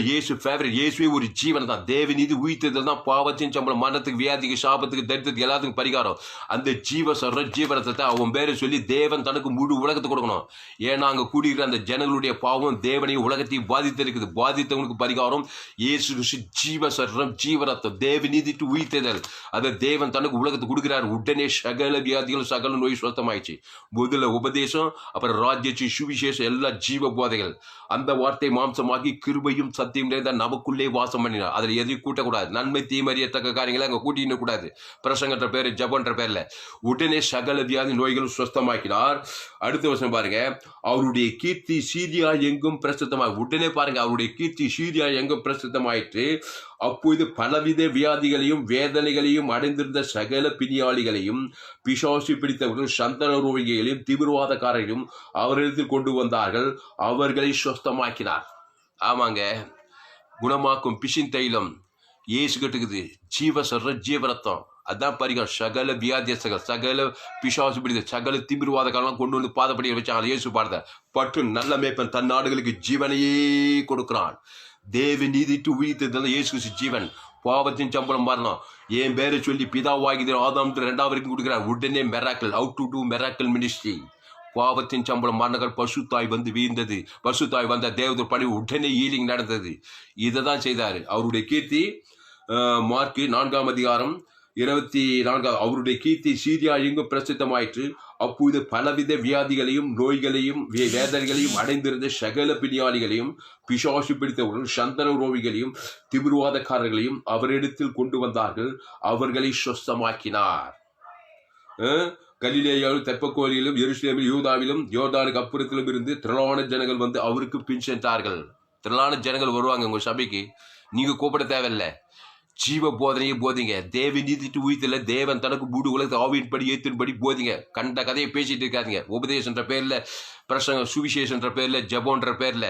இயேசு ஃபேவரட். இயேசுவே ஒரு ஜீவன் தான். தேவநீதி உயிர்த்தது தான் பாவத்தின் சம்பளம் மரணத்துக்கு, வியாதிக்கு, சாபத்துக்கு, தரித்திரத்துக்கு எல்லாத்துக்கும் பரிகாரம். அந்த ஜீவ சொல்ற ஜீவரத்தை அவன் பேரை சொல்லி தேவன் தனக்கு முழு உலகத்தை கொடுக்கணும். ஏன்னா அங்கே கூடியிருக்கிற அந்த ஜனங்களுடைய பாவம் தேவனையும் உலகத்தையும் பாதித்திருக்குது. பாதித்தவனுக்கு பரிகாரம் இயேசு ஜீவ சொல்ற ஜீவரத்தம், தேவநீதிட்டு உயிர்த்ததல். அதை தேவன் தனக்கு உலகத்தை கொடுக்கிறார். உடனே சகல வியாதிகள், சகல நோய் சுத்தமாயிடுச்சு. முதல்ல உபதேசம், அப்புறம் ராஜ்யச்சு சுவிசேஷம், எல்லா ஜீவ போதைகள். அந்த வார்த்தை மாம்சமாகி கிருபையும் சத்தியம் நிறைந்த நமக்குள்ளே வாசம் பண்ணினார். அதில் எதையும் கூட்டக்கூடாது. நன்மை தீமறியத்தக்க காரியங்களை அங்கே கூட்டின்னு கூடாது. பிரசங்கன்ற பேர், ஜபன்ற பேர்ல. உடனே சகல வியாதி நோய்களும் சுத்தமாக்கினார். அடுத்த வருஷம் பாருங்க, அவருடைய கீர்த்தி சீரியா எங்கும் பிரசித்தமாக. உடனே பாருங்க, அவருடைய கீர்த்தி சீரியா எங்கும் பிரசித்தமாயிற்று. அப்போது பலவித வியாதிகளையும் வேதனைகளையும் அடைந்திருந்த சகல பிணியாளிகளையும், பிசாசு பிடித்தவர்கள், சந்தன ரோகிகளையும், தீவிரவாதக்காரரையும் அவரிடத்தில் கொண்டு வந்தார்கள். அவர்களை சுத்தமாக்கினார். ஆமாங்க, குணமாக்கும் பிசின் தைலம் ஏசு கட்டுக்குது. ஜீவ சொல்ற ஜீவரத்தம் அதான் பரிகாரம். சகல வியாதியஸ்தர்கள், சகல பிசாசு பிடித்த சகல தீவிரவாதக்காரெல்லாம் கொண்டு வந்து பாதப்படியை வச்சாங்க. இயேசு பாடுத பற்று நல்ல மேய்ப்பன் தன் நாடுகளுக்கு ஜீவனையே கொடுக்கிறான். தேவ நீதிட்டு உயிர்த்ததுல இயேசு ஜீவன். பாவத்தின் சம்பளம் மரணம். என் பேரை சொல்லி பிதாவாகி ஆதாம் 2 வரைக்கும் கொடுக்கிறார். உடனே miracle, how to do miracle ministry. பாவத்தின் சம்பளம் மரணங்கள் பசுத்தாய் வந்து வீழ்ந்தது. பசுத்தாய் வந்த தேவதூர் பணி உடனே ஹீலிங் நடந்தது. இதை தான் செய்தார். அவருடைய கீர்த்தி மார்க்கு 4ஆம் அதிகாரம் 24 அவருடைய கீர்த்தி சீரியா எங்கும் பிரசித்தமாயிற்று. அப்போது பலவித வியாதிகளையும் நோய்களையும் வேதனைகளையும் அடைந்திருந்த சகல பிணியாளிகளையும் பிசாசு பிடித்தவர்கள் சந்தன ரோகிகளையும் திமிர்வாதக்காரர்களையும் அவரிடத்தில் கொண்டு வந்தார்கள். அவர்களை சொஸ்தமாக்கினார். கலிலேயாவிலும் தெப்பக்கோலிலும் எருசலேமிலும் யூதாவிலும் யோர்தானுக்கு அப்புறத்திலும் இருந்து திரளான ஜனங்கள் வந்து அவருக்கு பின் சென்றார்கள். திரளான ஜனங்கள் வருவாங்க உங்க சபைக்கு. நீங்க கூப்பிட தேவையில்லை. ஜீவ போதனையை போதிங்க. தேவ நீதிட்டு உயிர்த்தில தேவன் தனக்கு மூடு உலகத்தை ஆவியின்படி ஏற்றின்படி போதிங்க. கண்ட கதையை பேசிட்டு இருக்காதிங்க. உபதேசன்ற பேர்ல பிரசங்க சுவிசேஷன்ற பேர்ல ஜபோன்ற பேர்ல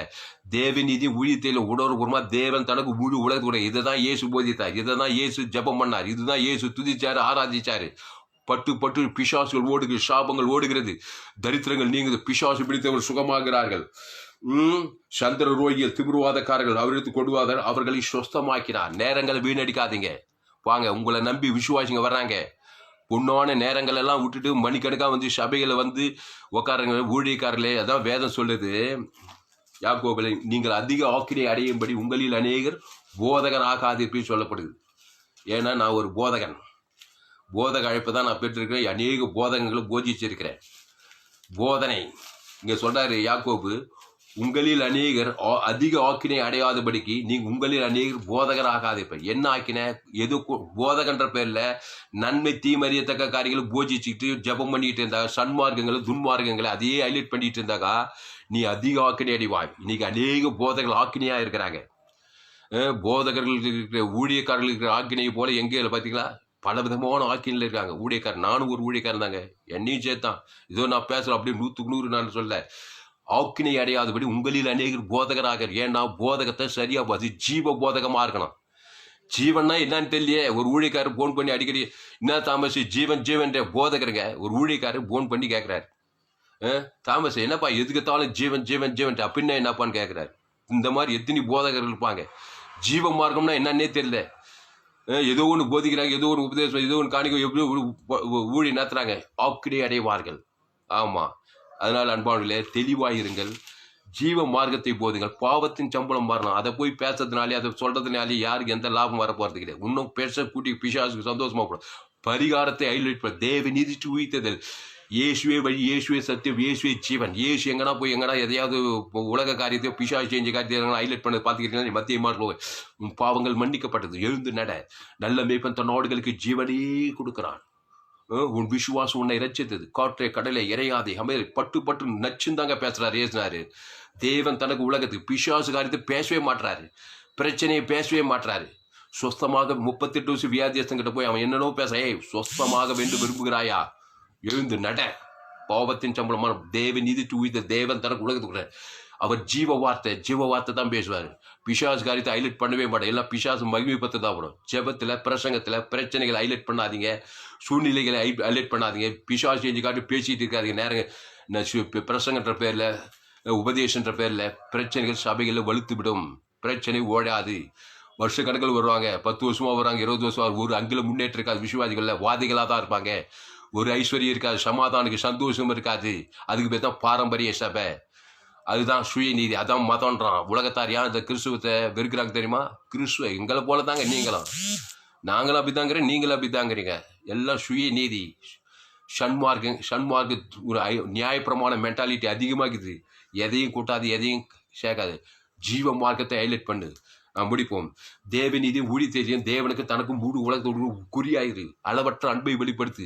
தேவ நீதி ஊழியத்தில உணர்வுமா தேவன் தனக்கு முழு உலகத்துடைய இதைதான் இயேசு போதித்தார். இதைதான் இயேசு ஜபம் பண்ணார். இதுதான் இயேசு துதிச்சாரு, ஆராதிச்சாரு. பட்டு பட்டு பிசாசுகள் ஓடுகிறது, சாபங்கள் ஓடுகிறது, தரித்திரங்கள் நீங்குது, பிசாசு பிடித்தவர்கள் சுகமாகிறார்கள். சந்திர ரோகிகள் திமிர்வாதக்காரர்கள் அவருக்கு கொடுவாதர் அவர்களை சொஸ்தமாக்கினார். நேரங்களை வீணடிக்காதீங்க. வாங்க, உங்களை நம்பி விசுவாசிங்க வர்றாங்க. பொண்ணான நேரங்கள் எல்லாம் விட்டுட்டு மணிக்கணக்காக வந்து சபைகளை வந்து உக்காரங்க ஊழியக்காரர்களே. அதான் வேதம் சொல்லுது யாக்கோபிலே, நீங்கள் அதிக ஆக்கினை அடையும்படி உங்களில் அநேகர் போதகன் ஆகாதீர்கள் சொல்லப்படுது. ஏன்னா நான் ஒரு போதகன். போதக அழைப்பு தான் நான் பெற்றிருக்கிறேன். அநேக போதகங்களை போதிச்சிருக்கிறேன். போதனை இங்க சொல்றாரு யாக்கோபு, உங்களில் அநேகர் அதிக ஆக்கினை அடையாதபடிக்கு நீங்க உங்களில் அநேகர் போதகர் ஆகாதீர்கள். என்ன ஆக்கின? எது போதகன்ற பேர்ல நன்மை தீமறியத்தக்க காரியங்களை போதிச்சுட்டு ஜபம் பண்ணிட்டு இருந்தாங்க. சன்மார்க்கங்களை துன்மார்க்கங்களை அதையே ஹைலைட் பண்ணிட்டு இருந்தாக்கா நீ அதிக ஆக்கினை அடைவாய். இன்னைக்கு அநேக போதகர்கள் ஆக்கினையா இருக்கிறாங்க. போதகர்களுக்கு இருக்கிற ஊழியக்காரர்கள் இருக்கிற ஆக்கினையை போல எங்கே பார்த்தீங்களா? பல விதமான ஆக்கினில் இருக்காங்க ஊழியக்காரன். நானும் ஒரு ஊழியக்காரன் தாங்க, என்னையும் சேர்த்தான். இதோ நான் பேசுறேன் அப்படியே 100க்கு 100 நான் சொல்ல. ஆக்கினை அடையாதபடி உங்களில் அநேகர் போதகராக. ஏன்னா போதகத்தை சரியா பார்த்து ஜீவ போதகமா இருக்கணும். ஜீவன்னா என்னன்னு தெரியலையே. ஒரு ஊழியக்காரர் போன் பண்ணி அடிக்கடி என்ன தாமஸ் ஜீவன் ஜீவன் போதகருங்க. ஒரு ஊழியக்காரர் போன் பண்ணி கேட்கிறாரு, தாமஸ் என்னப்பா எதுக்கத்தாலும் ஜீவன் ஜீவன் ஜீவன் அப்படின்னா என்னப்பான்னு கேட்கிறாரு. இந்த மாதிரி எத்தனை போதகர்கள் இருப்பாங்க. ஜீவ மார்க்கம்னா என்னன்னே தெரியல. ஏதோ ஒன்று போதிக்கிறாங்க, ஏதோ ஒரு உபதேசம், ஏதோ ஒன்று காணிக்க, எப்படி ஊழி நடத்துறாங்க. ஆக்கினை அடைவார்கள். ஆமா, அதனால அன்பானவர்களே தெளிவாயிருங்கள். ஜீவ மார்க்கத்தை போதுங்கள். பாவத்தின் சம்பளம் மாறணும். அதை போய் பேசுறதுனாலே அதை சொல்றதுனாலே யாருக்கு எந்த லாபம் வர போறது கிடையாது. இன்னும் பேச கூட்டி பிசாசுக்கு சந்தோஷமா போடும். பரிகாரத்தை ஹைலைட் பண்ண தேவ நீதிச்சு உயிர்த்ததல். இயேசுவே வழி, இயேசுவே சத்தியம், இயேசுவே ஜீவன். இயேசு எங்கன்னா போய் எங்கன்னா எதையாவது உலக காரியத்தையோ பிசாசு செஞ்ச காரியத்தை ஹைலைட் பண்ண பார்த்துக்கிட்டீங்கன்னா மத்திய மார்க் உன் பாவங்கள் மன்னிக்கப்பட்டது, எழுந்து நட, நல்ல மேய்ப்பன் தன் நாடுகளுக்கு ஜீவனே கொடுக்கிறான், உன் விசுவாசம் உன்னை இறைச்சது, காற்றை கடலை இறையாதே அமைதி பட்டு பட்டு நச்சுந்தாங்க பேசுறாரு ஏசுனாரு. தேவன் தனக்கு உலகத்துக்கு பிசாசு காரியத்தை பேசவே மாட்டுறாரு, பிரச்சனையை பேசவே மாட்டுறாரு. சொஸ்தமாக 38 வருஷம் வியாதியஸ்தங்கிட்ட போய் அவன் என்னென்னோ பேச, சொஸ்தமாக வேண்டும் விரும்புகிறாயா, எழுந்து நட, பாவத்தின் சம்பளமான தேவ நீதி உயிர்த்த தேவன் தனக்கு உலகத்துக்கு. அவர் ஜீவ வார்த்தை தான் பேசுவார். பிசாசு காரியத்தை ஹைலைட் பண்ணவே மாட்டேன். எல்லாம் பிசாசு மகிமைப்பத்து தான் வரும். ஜெபத்தில் பிரசங்கத்தில் பிரச்சனைகளை ஹைலைட் பண்ணாதீங்க, சூழ்நிலைகளை ஹைலைட் பண்ணாதீங்க. பிசாசு செஞ்சு காட்டி பேசிட்டு இருக்காதீங்க. நேரம் பிரசங்கன்ற பேரில் உபதேசன்ற பேரில் பிரச்சனைகள் சபைகளில் வலுத்துவிடும். பிரச்சனை ஓடாது. வருஷ கணக்கில் வருவாங்க, 10 வருஷமா வருவாங்க, 20 வருஷம் ஒரு அங்கில முன்னேற்றம் இருக்காது. விசுவாசிகளில் வாதிகளாக தான் இருப்பாங்க. ஒரு ஐஸ்வர்யம் இருக்காது, சமாதானுக்கு சந்தோஷம் இருக்காது. அதுக்கு பேர் தான் பாரம்பரிய சபை. அதுதான் சுயநீதி, அதான் மதம்ன்றான். உலகத்தார் ஏன் இந்த கிறிஸ்துவத்தை வெறுக்கிறாங்க தெரியுமா? கிறிஸ்துவ எங்களை போல தாங்க நீங்களும். நாங்களும் அப்படித்தாங்கிறேன், நீங்களும் அப்படித்தாங்கிறீங்க. எல்லாம் சுயநீதி, சன்மார்க்க ஒரு நியாயப்பிரமான மென்டாலிட்டி அதிகமாகுது. எதையும் கூட்டாது, எதையும் சேர்க்காது. ஜீவ மார்க்கத்தை ஹைலைட் பண்ணு. முடிப்போம். தேவநீதி ஊழியத்தையும் தேவனுக்கு தனக்கும் மூடு உலகத்தோடு குறியாயிரு. அளவற்ற அன்பை வெளிப்படுத்து.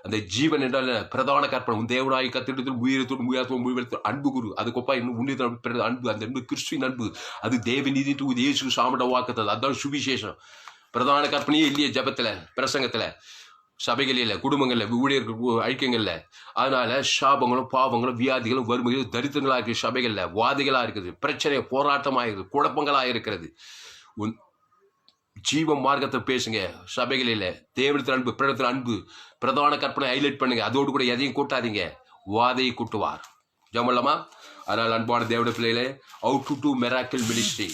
அந்த ஜீவன் என்றால் பிரதான கற்பனை, உன் தேவனாய் கத்திடத்தில் உயிரத்தோடு முயற்சி அன்பு குரு. அதுக்கொப்பா இன்னும் உன்னித அன்பு. அந்த அன்பு கிறிஸ்துவின் அன்பு. அது தேவநீதி இயேசு சாமட வாக்குறது. அதுதான் சுவிசேஷம். பிரதான கற்பனையே இல்லையே ஜபத்துல, பிரசங்கத்துல, சபைகளில், குடும்பங்களில், ஊழியர்கள் ஐக்கியங்கள்ல. அதனால சாபங்களும் பாவங்களும் வியாதிகளும் வறுமைகளும் தரித்திரங்களா இருக்குது. சபைகளில் வாதிகளா இருக்குது, பிரச்சனை போராட்டமாக இருக்குது, குழப்பங்களா இருக்கிறது. ஜீவ மார்க்கத்தை பேசுங்க. சபைகளில் தேவனத்தில் அன்பு, பிறத்தில் அன்பு, பிரதான கற்பனை ஹைலைட் பண்ணுங்க. அதோடு கூட எதையும் கூட்டாதீங்க, வாதையை கூட்டுவார். ஜமல்லமா. அதனால் அன்பான தேவனுடைய பிள்ளைகளே, அவுட் டு மிராக்கிள் மினிஸ்ட்ரி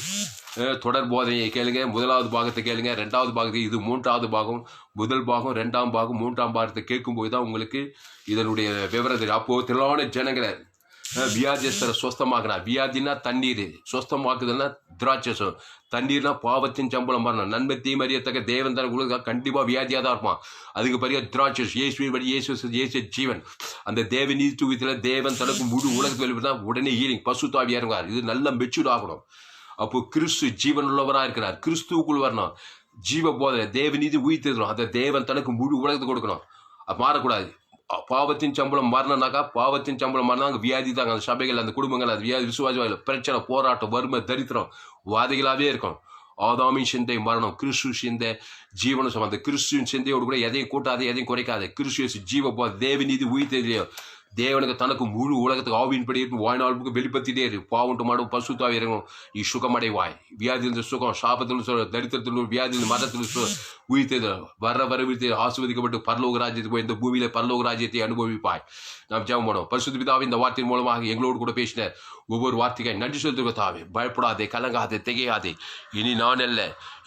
தொடர் போதனையை கேளுங்க. 1வது பாகத்தை கேளுங்க, 2வது பாகத்தை, இது 3வது பாகம். முதல் பாகம், 2ஆம் பாகம், 3ஆம் பாகத்தை கேட்கும்போது தான் உங்களுக்கு இதனுடைய விவரம் தெரியும். அப்போது திரளான ஜனங்களை வியாதியஸ்தரை சுஸ்தமாக்குனா. வியாதினா தண்ணீர், சுஸ்தமாக்குதுன்னா திராட்சசம். தண்ணீர்னா பாவத்தின் சம்பளம் மரணம். நன்மை தீமறியத்தக்க தேவன் தனக்கு கண்டிப்பா வியாதியாக தான் இருப்பான். அதுக்கு பெரிய திராட்சஸ் இயேசுவின் படி இயேசு ஜீவன். அந்த தேவ நீதி தூக்கத்தில் தேவன் தனக்கு முழு உலகத்தில் வெளிப்படுத்தா உடனே ஹீலிங் பசுத்தாவி இறங்குவார். இது நல்ல மெச்சூர்ட் ஆகணும். அப்போ கிறிஸ்து ஜீவன் உள்ளவராக இருக்கிறார். கிறிஸ்துவுக்குள் வரணும். ஜீவ போதனை தேவ நீதி உயிர்த்தெழுதணும். அந்த தேவன் தனக்கு முழு உலகத்தை கொடுக்கணும். அது மாறக்கூடாது. பாவத்தின் சம்பளம் மரணம்னாக்கா பாவத்தின் சம்பளம் மரணம் அங்கே வியாதி தாங்க. அந்த சபைகள் அந்த குடும்பங்கள் அது வியாதி விசுவாசம் பிரச்சனை போராட்டம் வறுமை தரித்திரம் வாதிகளாகவே இருக்கும். ஆதாமின் சிந்தை மரணம், கிறிஸ்து சிந்தை ஜீவனும். அந்த கிறிஸ்துவின் சிந்தையோடு கூட எதையும் கூட்டாது எதையும் குறைக்காது. கிறிஸ்து ஜீவ போத தேவநீதி உயிர்த்தெழுதலையோ தேவனுக்கு தனக்கு முழு உலகத்துக்கு ஆவின்படி இருக்கும். வாய்நாளுக்கு வெளிப்படுத்திட்டே இருக்கு. பாவண்டு மாடும் பசுத்தாவி இறங்கும். நீ சுகமடைவாய். வியாதியிலிருந்து சுகம், சாபத்தில் தரித்திரத்தில் வியாதியில் மரணத்தில் உயிர்த்தது வரவித்து ஆசிர்வதிக்கப்பட்டு பரலோக ராஜ்யத்துக்கு போய் இந்த பூமியில பரலோக ராஜ்யத்தை அனுபவிப்பாய். நாம் ஜெபம் பண்ணுவோம். பரிசுத்த பிதாவே, இந்த வார்த்தையின் மூலமாக எங்களோடு கூட பேசின ஒவ்வொரு வார்த்தைக்காய் நன்றி செலுத்துவதாவே. பயப்படாதே, கலங்காதே, திகையாதே. இனி நான் அல்ல,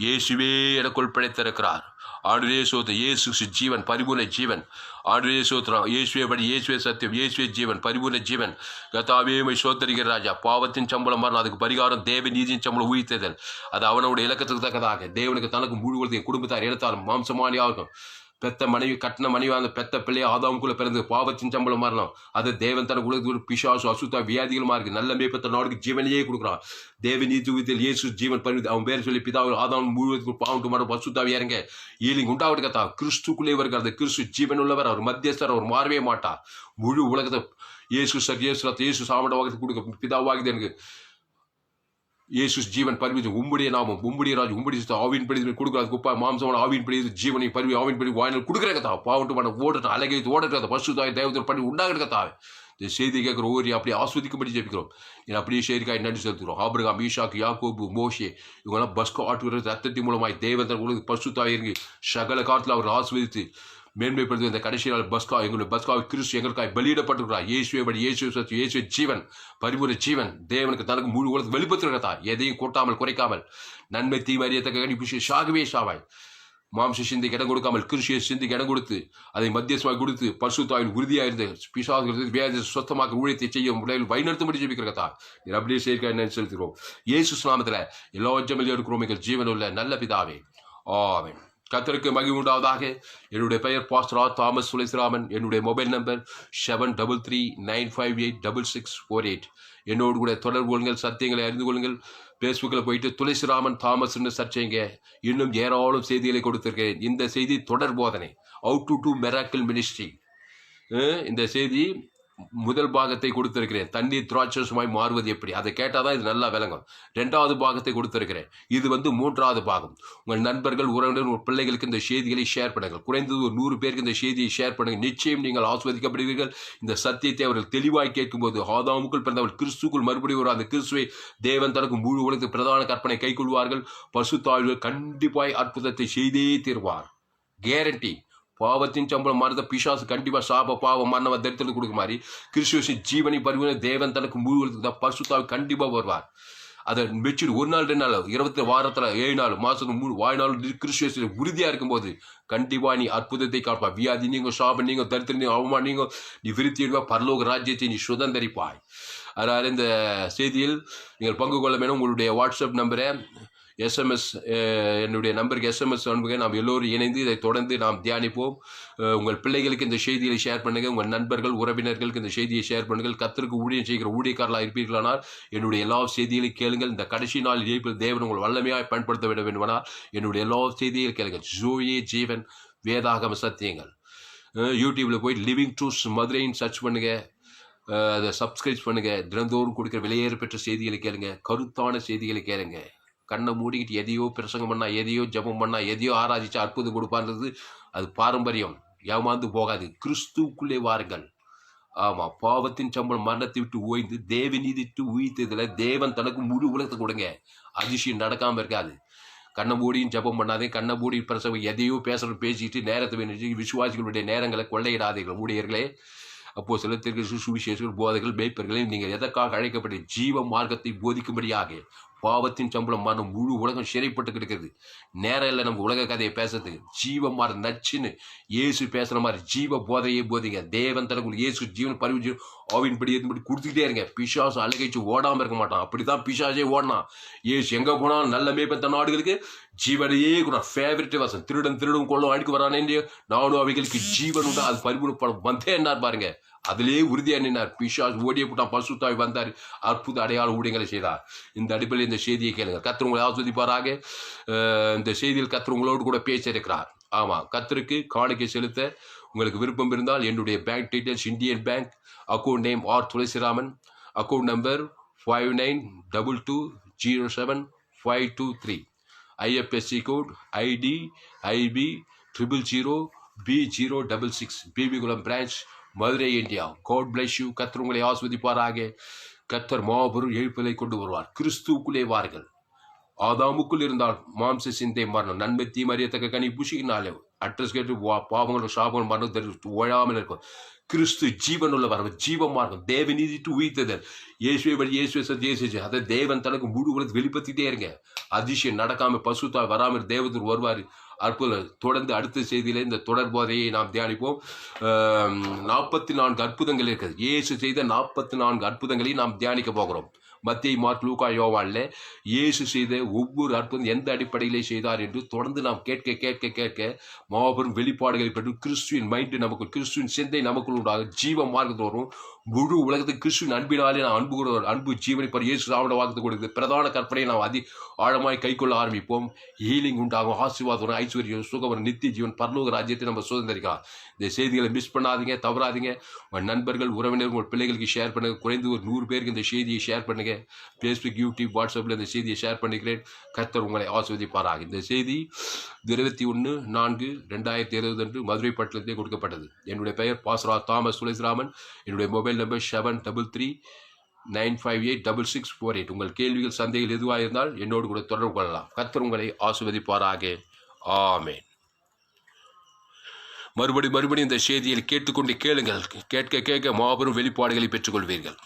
இயேசுவே எனக்குள் பிழைத்திருக்கிறார். ஆண்டவரே சோத்திரம். இயேசு ஜீவன், பரிபூர்ண ஜீவன். ஆண்டவரே சோத்திரம். இயேசுவே படி, இயேசுவே சத்தியம், இயேசுவே ஜீவன், பரிபூர்ண ஜீவன். கர்த்தாவே உம்மை சோத்தரிக்கிற ராஜா. பாவத்தின் சம்பளம் மரணம், அதுக்கு பரிகாரம் தேவ நீதியின் சம்பளம் உயிர்த்தெழுதல். அது அவனுடைய இலக்கத்துக்கு தக்கதாக தேவனுக்கு தனக்கு முழு உலகத்தையும் குடும்பத்தார் இனத்தாலும் மாம்சமானியாகும். பெத்த மனைவி கட்டின மனைவி அந்த பெத்த பிள்ளையை ஆதாமுக்குள்ள பிறந்து பாவத்தின் சம்பளம் மரணம். அது தேவன் தனக்கு உலகத்துக்கு பிசாசு அசுத்தா வியாதிகளுமா இருக்கு. நல்ல மேய்ப்பத்த நாடுக்கு ஜீவனையே கொடுக்குறான். தேவ நீதியில் இயேசு ஜீவன் பண்ணி அவன் பேர் சொல்லி பிதாவில் ஆதாம் முழுவதுக்கு பாவம் மரம் பசுத்தாவி இறங்க ஈலிங் உண்டாவது கத்தா. கிறிஸ்துக்குள்ளே வருகிற அந்த கிறிஸ்து ஜீவன் உள்ளவர். அவர் மத்தியஸ்தர். அவர் மாறவே மாட்டார். முழு உலகத்தை இயேசு சார் இயேசு சாமண்டவாக கொடுக்க பிதாவாகுது. எனக்கு இயேசு ஜீவன் பரிவு உம்முடைய நாமம், உம்முடைய ராஜ், உம்முடைய ஆவின் படி கொடுக்குறது குப்பா மாம்சமான ஆவின் படி ஜீவனை பரிவு ஆவின் படி வாயினால் கொடுக்குறக்கத்தா. பாவட்டு பண்ண ஓடுற அழகை ஓடுறத பசு தாய் தேவத்தை பண்ணி உண்டாகிறக்கத்தா. இந்த செய்தி கேட்குற ஓரி அப்படியே ஆஸ்வதிக்கும்படி ஜெபிக்கிறோம். ஏன்னா அப்படியே செய்திக்காய் நன்றி செலுத்துகிறோம். ஆபிரகாம், ஈசாக்கு, யாக்கோபு, மோஷே இவங்கெல்லாம் பஸ்கோ ஆட்டுகிறது ரத்தத்தின் மூலமாய் தேவன் உலக பசு தாய் இறங்கி சகல காலத்தில் அவர்கள் ஆஸ்வதித்து மேன்மைப்படுத்தி இந்த கடைசி நாள் பஸ்கா எங்களுடைய பஸ்காவை கிறிஸ்து எங்களுக்காய் பலியிடப்பட்டிருக்கிறார். இயேசுவே படி இயேசு சத்து இயேசு ஜீவன், பரிபூர்ண ஜீவன். தேவனுக்கு தனக்கு முழு உலகத்தை வெளிப்படுத்துகிறதா. எதையும் கூட்டாமல் குறைக்காமல் நன்மை தீமறியத்தக்க கணிப்பு சாகவே சாவாய். மாம்ச சிந்தைக்கு இடம் கொடுக்காமல் கிறிஸ்துவை சிந்தைக்கு இடம் கொடுத்து அதை மத்தியஸ்தமாக கொடுத்து பரிசுத்தாவின் உறுதியாக இருந்து பிசாசுகிறது வேத சொத்தமாக ஊழியத்தை செய்ய உடலில் வழிநடத்தும்படி ஜெபிக்கிறதா. நீர் அப்படியே சேர்க்க என்ன செலுத்துகிறோம். இயேசு நாமத்தில் எல்லா ஜெபத்திலும் இருக்கிறோம் எங்கள் ஜீவன் உள்ள நல்ல பிதாவே. ஆமென். கர்த்தருக்கு மகிமை உண்டாவதாக. என்னுடைய பெயர் பாஸ்டர் தாமஸ் துளசிராமன். என்னுடைய மொபைல் நம்பர் 7339586648. என்னோடு கூட தொடர்பு கொள்ளுங்கள். சத்தியங்களை அறிந்து கொள்ளுங்கள். ஃபேஸ்புக்கில் போயிட்டு துளசிராமன் தாமஸ்ன்னு சர்ச் செய்யுங்க. இன்னும் ஏராளம் செய்திகளை கொடுத்திருக்கிறேன். இந்த செய்தி தொடர் போதனை, how to do miracle ministry. இந்த செய்தி முதல் பாகத்தை கொடுத்திருக்கிறேன். தண்ணீர் திராட்சசமாய் மாறுவது எப்படி, அதை கேட்டாதான் இது நல்லா விளங்கும். 2வது பாகத்தை கொடுத்திருக்கிறேன். இது 3வது பாகம். உங்கள் நண்பர்கள், உறவினர், உங்கள் பிள்ளைகளுக்கு இந்த செய்திகளை ஷேர் பண்ணுங்கள். குறைந்தது ஒரு 100 பேருக்கு இந்த செய்தியை ஷேர் பண்ணுங்கள். நிச்சயம் நீங்கள் ஆஸ்வதிக்கப்படுவீர்கள். இந்த சத்தியத்தை அவர்கள் தெளிவாய் கேட்கும்போது ஆதாமுக்குள் பிறந்தவர் கிறிஸ்துக்குள் மறுபடியும் ஒரு அந்த கிறிஸ்துவை தேவன் தனக்கு முழு உலகத்துக்கு பிரதான கற்பனை கை கொள்வார்கள். பசுத்தாவிகள் கண்டிப்பாய் அற்புதத்தை செய்தே தீர்வார். கேரண்டி. பாவத்தின் சம்பளம் மாறுத பிசாசு கண்டிப்பா சாப பாவம் மரணம் தரித்திரத்தை கொடுக்க மாதிரி கிறிஸ்துவின் ஜீவனை பரிவுன தேவன் தனக்கு முழு பரிசுத்தாவி கண்டிப்பா வருவார். அதை மெச்சூர் 1 நாள் 2 நாள் 20 வாரத்துல 7 நாள் மாசத்துக்கு 3 வாழ்நாள் கிறிஸ்துவ உறுதியா இருக்கும்போது கண்டிப்பா நீ அற்புதத்தை காப்பா. வியாதி நீங்க சாபம் நீங்க தரித்திரம் நீங்க அவமானம் நீங்க நீ விருத்திடுவா. பரலோக ராஜ்யத்தை நீ சுதந்தரிப்பாய். அதனால இந்த செய்தியில் நீங்கள் பங்கு கொள்ள வேணும். உங்களுடைய வாட்ஸ்அப் நம்பரை எஸ்எம்எஸ் என்னுடைய நம்பருக்கு எஸ்எம்எஸ் அனுப்புங்க. நாம் எல்லோரும் இணைந்து இதை தொடர்ந்து நாம் தியானிப்போம். உங்கள் பிள்ளைகளுக்கு இந்த செய்தியை ஷேர் பண்ணுங்கள். உங்கள் நண்பர்கள் உறவினர்களுக்கு இந்த செய்தியை ஷேர் பண்ணுங்கள். கர்த்தருக்கு ஊழியம் செய்கிற ஊழியக்காரர்களாக இருப்பீர்களானால் என்னுடைய எல்லா செய்திகளையும் கேளுங்கள். இந்த கடைசி நாள் இயேபில் தேவன் உங்கள் வல்லமையாக பயன்படுத்த விட வேண்டுமானால் என்னுடைய எல்லா செய்திகளையும் கேளுங்கள். ஜோயே ஜீவன் வேதாகம சத்தியங்கள். யூடியூப்பில் போய் லிவிங் ட்ரூத்ஸ் மதுரைன்னு சர்ச் பண்ணுங்கள். அதை சப்ஸ்கிரைப் பண்ணுங்கள். தினந்தோறும் கொடுக்குற விலையேற பெற்ற செய்திகளை கேளுங்க. கருத்தான செய்திகளை கேளுங்க. கண்ணை மூடிக்கிட்டு எதையோ பிரசங்கம் பண்ணா, எதையோ ஜபம் பண்ணா, எதையோ ஆராய்ச்சி அற்புதம் கொடுப்பான்றது அது பாரம்பரியம். ஏமாந்து போகாது. கிறிஸ்துக்குள்ளே வாருங்கள். ஆமா, பாவத்தின் சம்பளம் மரணத்தை விட்டு ஓய்ந்து தேவ நீதிட்டு உயிர்த்ததுல தேவன் தனக்கு முழு உலகத்தை கொடுங்க. அதிசயம் நடக்காம இருக்காது. கண்ணை மூடியும் ஜபம் பண்ணாதே. கண்ணை மூடி பிரசவம் எதையோ பேசிட்டு நேரத்தை வேணும் விசுவாசிகளுடைய நேரங்களை கொள்ளையிடாதீர்கள் ஊழியர்களே. அப்போ சில சுவிசேஷர்கள் போதைகள் மேய்ப்பர்களையும் நீங்கள் எதற்காக அழைக்கப்பட்ட ஜீவ மார்க்கத்தை போதிக்கும்படியாக பாவத்தின் சம்பளம் மரணம், முழு உலகம் சிறைப்பட்டு கிடக்கிறது. நேரம் இல்லை நம்ம உலக கதையை பேசுறதுக்கு. ஜீவம் மாதிரி நச்சுன்னு இயேசு பேசுற மாதிரி ஜீவ போதையே போதிங்க. தேவன் தனக்குள் இயேசு ஜீவன் பரிவு ஆவின்படி எதுபடி கொடுத்துக்கிட்டே இருங்க. பிசாசு அழகைச்சு ஓடாம இருக்க மாட்டான். அப்படிதான் பிசாசே ஓடனான். இயேசு எங்க போனாலும் நல்ல மேய்ப்பன் நாடுகளுக்கு ஜீவனையே கூட ஃபேவரட் வாசம். திருடும் கொள்ளும் அடிக்க வரானே, நானும் அவைகளுக்கு ஜீவன் உண்டா, அது பரிபூர்ணப்படும் வந்தேன்னார் பாருங்க. அதிலே உறுதியா நின்னார். பிசாசு ஓடிய போட்டான். பரிசுத்தாவி வந்தார், அற்புத அடையாள ஊழியங்களை செய்தார். இந்த அடிப்படையில் இந்த செய்தியை கேளுங்க. கர்த்தர் உங்களை ஆஸ்வதிப்பாராக. இந்த செய்தியில் கர்த்தர் உங்களோடு கூட பேச இருக்கிறார். ஆமா, கர்த்தருக்கு காணிக்கை செலுத்த உங்களுக்கு விருப்பம் இருந்தால் என்னுடைய bank details: Indian Bank, account name R Thulasiraman, account number 5922075523, IFSC code ID IB 000B066, Bibikulam branch, Madurai, India. God bless you. கர்த்தர் உங்களை ஆஸ்வதிப்பாராக. கர்த்தர் மாபெரும் எழுப்பலை கொண்டு வருவார். கிறிஸ்துவுக்குள்ளே வாருங்கள். ஆதாமுக்குள் இருந்தால் மாம்ச சிந்தை மரணம், நன்மை தீமை அறியத்தக்க கனி புசிக்கினாலே அட்ரஸ் கேட்டு பாவங்களும் சாபங்களும் மரணம் தெரிவித்து ஓயாமல் இருக்கும். கிறிஸ்து ஜீவன் உள்ளவர், அவர் ஜீவமா இருக்கும். தேவ நீதிட்டு உயிர்த்ததர். இயேசுவை வழி இயேசுவை இயேசு அதை தேவன் தனக்கு முழு உலகத்தை வெளிப்படுத்திட்டே இருங்க. அதிசயம் நடக்காம பசுத்தா வராமல் தேவதூர் வருவார். அற்புதம். தொடர்ந்து அடுத்த செய்தியில இந்த தொடர் போதையை நாம் தியானிப்போம். 44 அற்புதங்கள் இருக்குது. இயேசு செய்த 44 அற்புதங்களையும் நாம் தியானிக்க போகிறோம். மத்தேயு, மார்க், லூக்கா, யோவான்ல இயேசு செய்த ஒவ்வொரு அற்புதம் எந்த அடிப்படையிலே செய்தார் என்று தொடர்ந்து நாம் கேட்க மாபெரும் வெளிப்பாடுகளை பெற்று கிறிஸ்துவின் மைண்டு நமக்குள், கிறிஸ்துவின் சிந்தை நமக்குள் உண்டாக ஜீவ மார்க்கத்தில் வரும். முழு உலகத்துக்கு கிறிஸ்துவின் அன்பினாலே நான் அன்பு ஜீவனை பெற இயேசு ராவண வாக்குத்து கொடுக்குது. பிரதான கற்பனையை நாம் ஆழமாய் கைக்கொள்ள ஆரம்பிப்போம். ஹீலிங் உண்டாகும், ஆசீர்வாதம், ஐஸ்வர்யம், சுகம், நித்திய ஜீவன், பரலோக ராஜ்யத்தை நம்ம சுதந்திரிக்கலாம். இந்த செய்திகளை மிஸ் பண்ணாதீங்க, தவறாதீங்க. உங்கள் நண்பர்கள், உறவினர்கள், உங்கள் பிள்ளைகளுக்கு ஷேர் பண்ணுங்க. குறைந்து ஒரு 100 பேருக்கு இந்த செய்தியை ஷேர் பண்ணுங்க. ஃபேஸ்புக், யூடியூப், வாட்ஸ்அப்பில் இந்த செய்தியை ஷேர் பண்ணிக்கிறேன். கர்த்தர் உங்களை ஆஸ்வதிப்பாராக. இந்த செய்தி 21/4/2020 அன்று மதுரை பட்டணத்திலே கொடுக்கப்பட்டது. என்னுடைய பெயர் பாஸ்டர் தாமஸ் துளசிராமன். என்னுடைய மொபைல் நம்பர் 7339586648. உங்கள் கேள்விகள், சந்தேகங்கள் எதுவாக இருந்தால் என்னோடு கூட தொடர்பு கொள்ளலாம். கர்த்தர் உங்களை ஆஸ்வதிப்பாராக. ஆமென். மறுபடி இந்த செய்தியில் கேட்டுக்கொண்டு கேளுங்கள். கேட்க மாபெரும் வெளிப்பாடுகளை பெற்றுக்கொள்வீர்கள்.